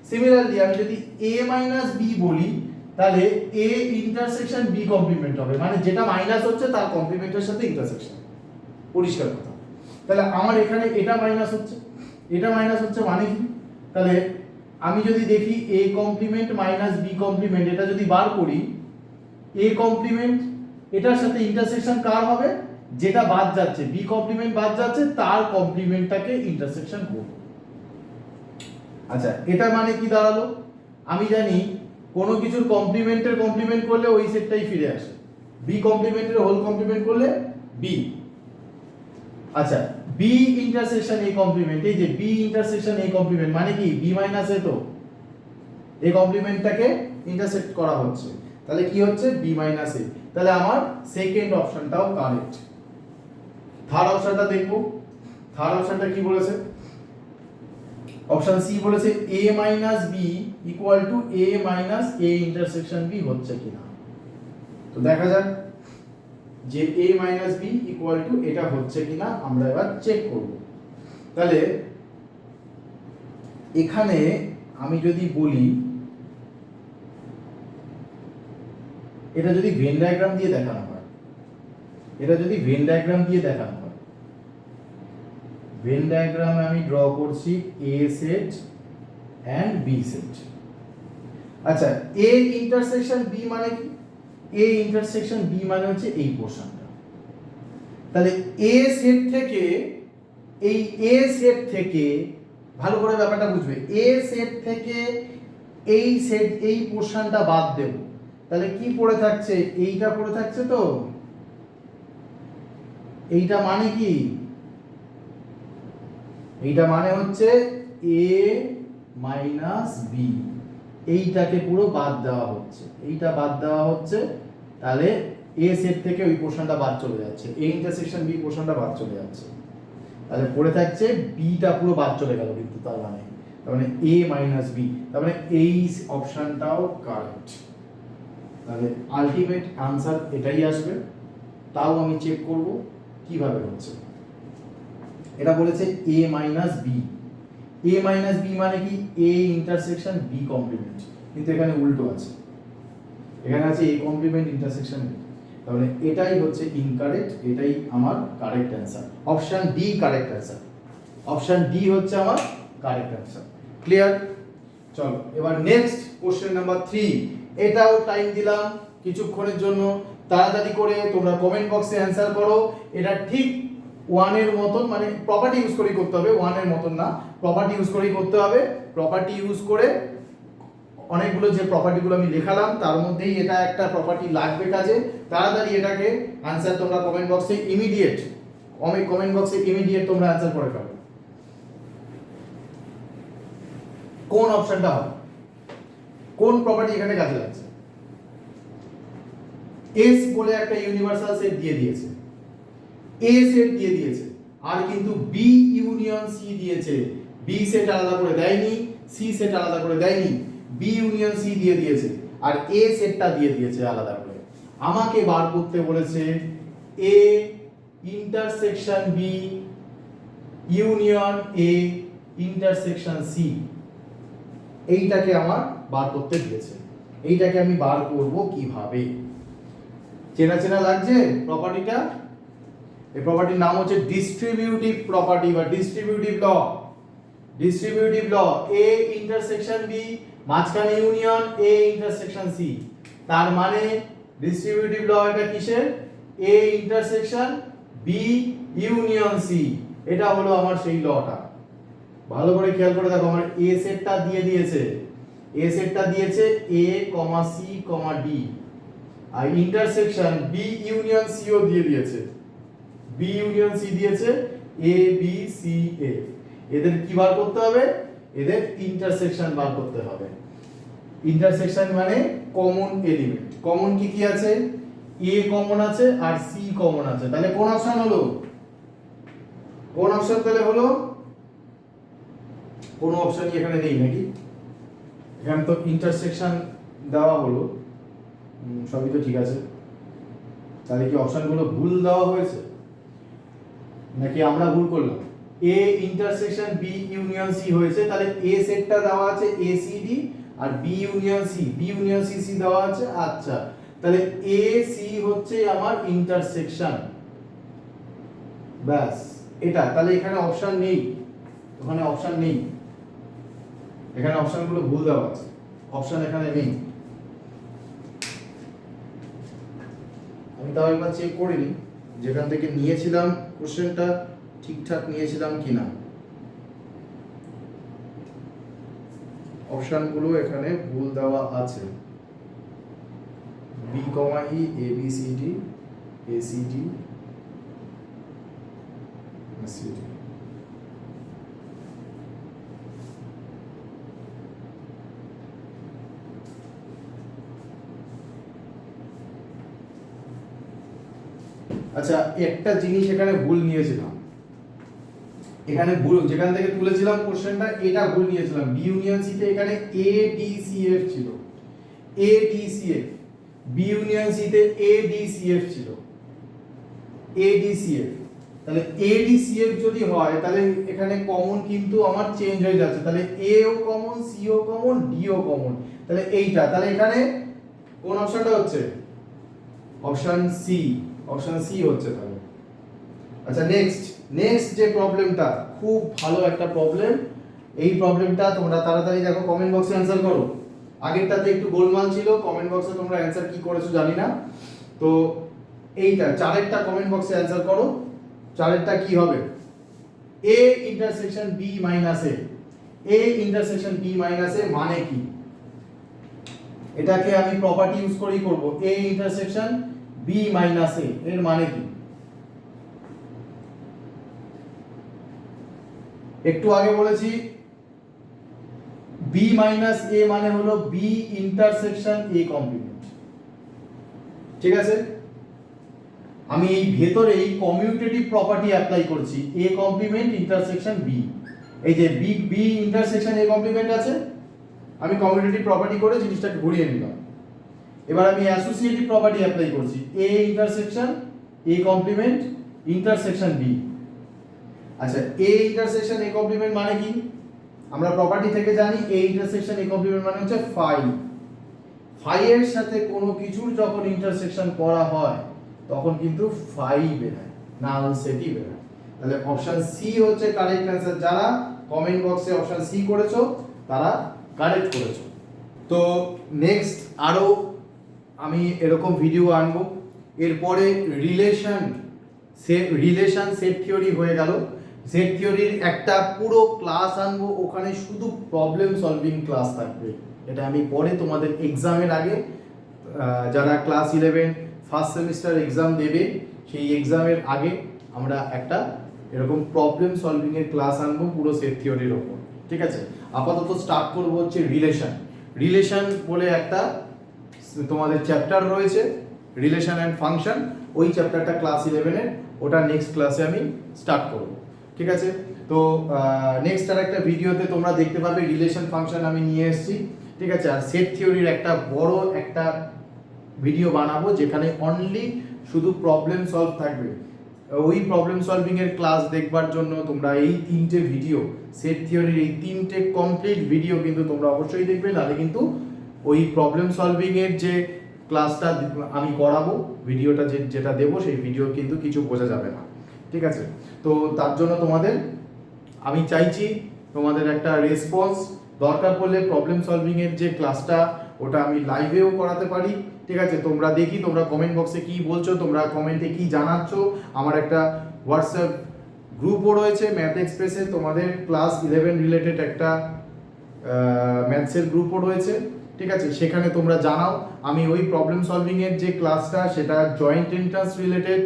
সিমিলারলি আমি যদি a মাইনাস b বলি তাহলে a ইন্টারসেকশন b কমপ্লিমেন্ট হবে, মানে যেটা মাইনাস হচ্ছে তার কমপ্লিমেন্টের সাথে ইন্টারসেকশন, পরিষ্কার কথা। তাহলে আমার এখানে এটা মাইনাস হচ্ছে মানে কি, তাহলে আমি যদি দেখি a complement minus b complement, এটা যদি বার করি, a কমপ্লিমেন্ট এটার সাথে ইন্টারসেকশন কার হবে, যেটা বাদ যাচ্ছে, b কমপ্লিমেন্ট বাদ যাচ্ছে, তার কমপ্লিমেন্টটাকে ইন্টারসেকশন করব। আচ্ছা, এটা মানে কি দাঁড়ালো, আমি জানি কোনো কিছুর কমপ্লিমেন্টের কমপ্লিমেন্ট করলে ওই সেটটাই ফিরে আসে, b কমপ্লিমেন্টের হোল কমপ্লিমেন্ট করলে b। আচ্ছা, b B intersection A complement, এই যে বি ইন্টারসেকশন এ কমপ্লিমেন্ট মানে কি বি মাইনাস এ, তো এই কমপ্লিমেন্টটাকে ইন্টারসেক্ট করা হচ্ছে, তাহলে কি হচ্ছে বি মাইনাস এ। তাহলে আমার সেকেন্ড অপশনটাও কারেক্ট। থার্ড অপশনটা দেখব। থার্ড অপশনটা কি বলেছে? অপশন সি বলেছে a minus B equal to a minus a intersection B হচ্ছে কিনা। তো দেখা যাক যে a minus B equal to এটা হচ্ছে কিনা, আমরা এবার চেক করব। তাহলে এখানে আমি যদি বলি, এটা যদি ভেন ডায়াগ্রাম দিয়ে দেখানো হয়, এটা যদি ভেন ডায়াগ্রাম দিয়ে দেখানো হয়, ভেন ডায়াগ্রামে আমি ড্র করছি এ সেট এন্ড বি সেট। আচ্ছা, এ ইন্টারসেকশন বি মানে কি? এ ইন্টারসেকশন বি মানে হচ্ছে এই পোরশনটা। তাহলে এ সেট থেকে, এই এ সেট থেকে, ভালো করে ব্যাপারটা বুঝবে, এ সেট থেকে এই সেট এই পোরশনটা বাদ দেব, তাহলে কি পড়ে থাকছে? এইটা পড়ে থাকছে। তো এইটা মানে কি? এইটা মানে হচ্ছে a মাইনাস বি, এইটাকে পুরো বাদ দেওয়া হচ্ছে, এইটা বাদ দেওয়া হচ্ছে। তাহলে a সেট থেকে ওই পোরশনটা বাদ চলে যাচ্ছে, a ইন্টারসেকশন b পোরশনটা বাদ চলে যাচ্ছে, তাহলে পড়ে থাকছে b টা পুরো বাদ চলে গেল, কিন্তু তার মানে a মাইনাস b, তার মানে এই অপশনটাও কারেক্ট। তাহলে আলটিমেট আনসার এটাই আসবে। তাও আমি চেক করব কিভাবে হচ্ছে। এটা বলেছে a minus B, a minus B মানে কি a ইন্টারসেকশন b কমপ্লিমেন্ট, কিন্তু এখানে উল্টো আছে, এখানে আছে a কমপ্লিমেন্ট ইন্টারসেকশন b, তাহলে এটাই হচ্ছে ইনকারেক্ট, এটাই আমার correct answer. Option D correct answer, option D হচ্ছে আমার কারেক্ট অ্যান্সার। ক্লিয়ার? চলো এবার নেক্সট কোশ্চেন নাম্বার 3। এটাও টাইম দিলাম কিছুক্ষণের জন্য, তাড়াতাড়ি করে তোমরা কমেন্ট বক্সে অ্যান্সার করো। এটা ঠিক ওয়ানের মতন, মানে প্রপার্টি ইউজ করেই করতে হবে, ওয়ানের মতন না, প্রপার্টি ইউজ করেই করতে হবে। প্রপার্টি ইউজ করে অনেকগুলো যে প্রপার্টিগুলো আমি লেখালাম তার মধ্যেই এটা একটা প্রপার্টি লাগবে কাজে। তাড়াতাড়ি এটাকে আনসার তোমরা কমেন্ট বক্সে ইমিডিয়েট, কমেন্ট বক্সে ইমিডিয়েট তোমরা আনসার করে ফেলো। কোন অপশনটা হবে, কোন প্রপার্টি এখানে কাজে লাগছে? এস বলে একটা ইউনিভার্সাল সেট দিয়ে দিয়েছে, এ সেট দিয়ে দিয়েছে, আর কিন্তু বি ইউনিয়ন সি দিয়েছে। বি সেট আলাদা করে দেয়নি, সি সেট আলাদা করে দেয়নি, বি ইউনিয়ন সি দিয়ে দিয়েছে, আর এ সেটটা দিয়ে দিয়েছে আলাদা করে। আমাকে বার করতে বলেছে A intersection B union A intersection C, এইটাকে আমার বার করতে দিয়েছে। এইটাকে আমি বার করব কিভাবে? চেনা চেনা লাগছে প্রপার্টিটা? এই প্রপার্টির নাম হচ্ছে ডিস্ট্রিবিউটিভ প্রপার্টি বা distributive law. Distributive law, A intersection B মাঝখানে ইউনিয়ন এ ইন্টারসেকশন সি, তার মানে ডিস্ট্রিবিউটিভ ল এটা কিসের? A intersection B union C, এটা হলো আমার সেই লটা। ভালো করে খেয়াল করে দেখো, আমার এ সেটটা দিয়ে দিয়েছে, এ সেটটা দিয়েছে এ কমা সি কমা ডি, আর ইন্টারসেকশন বি ইউনিয়ন সি ও দিয়ে দিয়েছে, বি ইউনিয়ন সি দিয়েছে, এ বি সি এ। এদের কি বার করতে হবে? এদের ইন্টারসেকশন বার করতে হবে। ইন্টারসেকশন মানে কমন এলিমেন্ট। কমন কি কি আছে? এ কমন আছে আর সি কমন আছে, তাহলে কোন অপশন হলো? কোন অপশন তাহলে হলো? কোন অপশনই এখানে নেই নাকি? এখানে তো ইন্টারসেকশন দেওয়া হলো, সবই তো ঠিক আছে, তাহলে কি অপশনগুলো ভুল দেওয়া হয়েছে নাকি আমরা ভুল করলাম? A intersection B union C হয়েছে, তাহলে এ সেটটা দেওয়া আছে এ সি ডি, আর বি ইউনিয়ন সি সি দেওয়া আছে। আচ্ছা, তাহলে এ সি হচ্ছে আমার ইন্টারসেকশন, ব্যাস এটা। তাহলে এখানে অপশন নেই, ওখানে অপশন নেই, এখানে অপশনগুলো ভুল দেওয়া আছে, অপশন এখানে নেই। আমি তাও একবার চেক করে নিই যেখান থেকে নিয়েছিলাম কোশ্চেনটা ঠিকঠাক নিয়েছিলাম কিনা। অপশনগুলো এখানে ভুল দেওয়া আছে, B comma E A B C D A C D, minus CD. আচ্ছা, একটা জিনিস এখানে ভুল নিয়েছিলাম, এখানে ভুল যেখান থেকে তুলেছিলাম কোশ্চেনটা, এটা ভুল নিয়েছিলাম। বি ইউনিয়ন সি তে এখানে এ ডি সি এফ ছিল, A D C F. B union C তে এ ডি সি এফ ছিল, এ ডি সি এফ। তাহলে এ ডি সি এফ যদি হয় তাহলে এখানে কমন কিন্তু আমার চেঞ্জ হয়ে যাচ্ছে, তাহলে এ ও কমন, সি ও কমন, ডি ও কমন, তাহলে এইটা, তাহলে এখানে কোন অপশনটা হচ্ছে? অপশন সি, অপশন সি হচ্ছে তাহলে। আচ্ছা, নেক্সট যে প্রবলেমটা, খুব ভালো একটা প্রবলেম। এই প্রবলেমটা তোমরা তাড়াতাড়ি দেখো, কমেন্ট বক্সে অ্যানসার করো। আগেরটাতে একটু গোলমাল ছিল, কমেন্ট বক্সে তোমরা অ্যানসার কি করেছো জানি না। তো এইটা চারেরটা কমেন্ট বক্সে অ্যানসার করো। চারেরটা কি হবে? A intersection B minus A, A intersection B minus A মানে কি? এটাকে আমি প্রপার্টি ইউজ করেই করব। A intersection B minus A এর মানে কি? একটু আগে বলেছি বি মাইনাস এ মানে হলো বি ইন্টারসেকশন এ কমপ্লিমেন্ট, ঠিক আছে? আমি এই ভেতরে এই কমিউটেটিভ প্রপার্টি অ্যাপ্লাই করছি, এ কমপ্লিমেন্ট ইন্টারসেকশন বি। এই যে B B intersection A complement আছে, আমি কমিউটেটিভ প্রপার্টি করে জিনিসটাকে ঘুরিয়ে নিলাম। এবার আমি অ্যাসোসিয়েটিভ প্রপার্টি অ্যাপ্লাই করছি, A intersection A complement intersection B. আচ্ছা, এ ইন্টারসেকশন এ কমপ্লিমেন্ট মানে কি? আমরা প্রপার্টি থেকে জানি এ ইন্টারসেকশন এ কমপ্লিমেন্ট মানে হচ্ছে ফাই। ফাই এর সাথে কোনো কিছুর যখন ইন্টারসেকশন করা হয় তখন কিন্তু ফাই বেরোয়, নাল সেটই বেরোয়। তাহলে অপশন সি হচ্ছে কারেক্ট অ্যান্সার। যারা কমেন্ট বক্সে অপশন সি করেছো তারা কারেক্ট করেছো। তো নেক্সট আরো আমি এরকম ভিডিও আনবো। এরপরে রিলেশন সেট থিওরি হয়ে গেল। সেট থিওরির একটা পুরো ক্লাস আনবো, ওখানে শুধু প্রবলেম সলভিং ক্লাস থাকবে। এটা আমি পরে তোমাদের এক্সামের আগে, যারা ক্লাস 11 ফার্স্ট সেমিস্টার এক্সাম দেবে সেই এক্সামের আগে আমরা একটা এরকম প্রবলেম সলভিং এর ক্লাস আনবো পুরো সেট থিওরির ওপর, ঠিক আছে? আপাতত স্টার্ট করব হচ্ছে রিলেশন বলে একটা তোমাদের চ্যাপ্টার রয়েছে, রিলেশন অ্যান্ড ফাংশন। ওই চ্যাপ্টারটা ক্লাস 11-এর, ওটা নেক্সট ক্লাসে আমি স্টার্ট করব, ঠিক আছে? তো নেক্সট আর একটা ভিডিওতে তোমরা দেখতে পাবে রিলেশন ফাংশন আমি নিয়ে এসেছি, ঠিক আছে? আর সেট থিওরির একটা বড় একটা ভিডিও বানাবো যেখানে অনলি শুধু প্রবলেম সলভ থাকবে। ওই প্রবলেম সলভিং এর ক্লাস দেখবার জন্য তোমরা এই তিনটে ভিডিও, সেট থিওরির এই তিনটে কমপ্লিট ভিডিও কিন্তু তোমরা অবশ্যই দেখবে, নাহলে কিন্তু ওই প্রবলেম সলভিং এর যে ক্লাসটা আমি করাবো, ভিডিওটা যেটা দেবো সেই ভিডিও কিন্তু কিছু বোঝা যাবে না, ঠিক আছে? তো তার জন্য তোমাদের আমি চাইছি তোমাদের একটা রেসপন্স। দরকার পড়লে প্রবলেম সলভিং এর যে ক্লাসটা ওটা আমি লাইভেও করাতে পারি, ঠিক আছে? তোমরা দেখি তোমরা কমেন্ট বক্সে কি বলছো, তোমরা কমেন্টে কি জানাচ্ছ। আমার একটা হোয়াটসঅ্যাপ গ্রুপও রয়েছে ম্যাথ এক্সপ্রেসে, তোমাদের ক্লাস 11 রিলেটেড একটা ম্যাথসের গ্রুপও রয়েছে, ঠিক আছে? সেখানে তোমরা জানাও। আমি ওই প্রবলেম সলভিং এর যে ক্লাসটা সেটা জয়েন্ট এন্ট্রান্স রিলেটেড,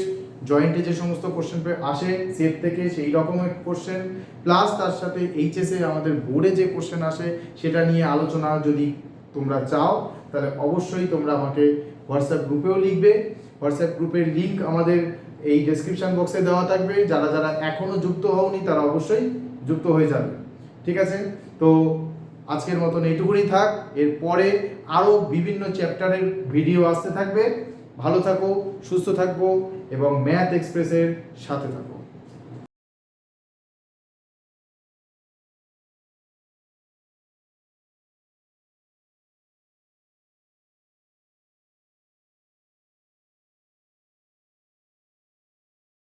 জয়েন্টে যে সমস্ত কোশ্চেন আসে সেট থেকে সেই রকমের কোশ্চেন, প্লাস তার সাথে এইচএসে আমাদের বোর্ডে যে কোশ্চেন আসে সেটা নিয়ে আলোচনা যদি তোমরা চাও তাহলে অবশ্যই তোমরা আমাকে হোয়াটসঅ্যাপ গ্রুপেও লিখবে। হোয়াটসঅ্যাপ গ্রুপের লিঙ্ক আমাদের এই ডেসক্রিপশন বক্সে দেওয়া থাকবে। যারা যারা এখনও যুক্ত হওনি তারা অবশ্যই যুক্ত হয়ে যাবে, ঠিক আছে? তো আজকের মতন এইটুকুনি থাক। এরপরে আরও বিভিন্ন চ্যাপ্টারের ভিডিও আসতে থাকবে। ভালো থাকো, সুস্থ থাকবো এবং ম্যাথ এক্সপ্রেসের সাথে থাকো।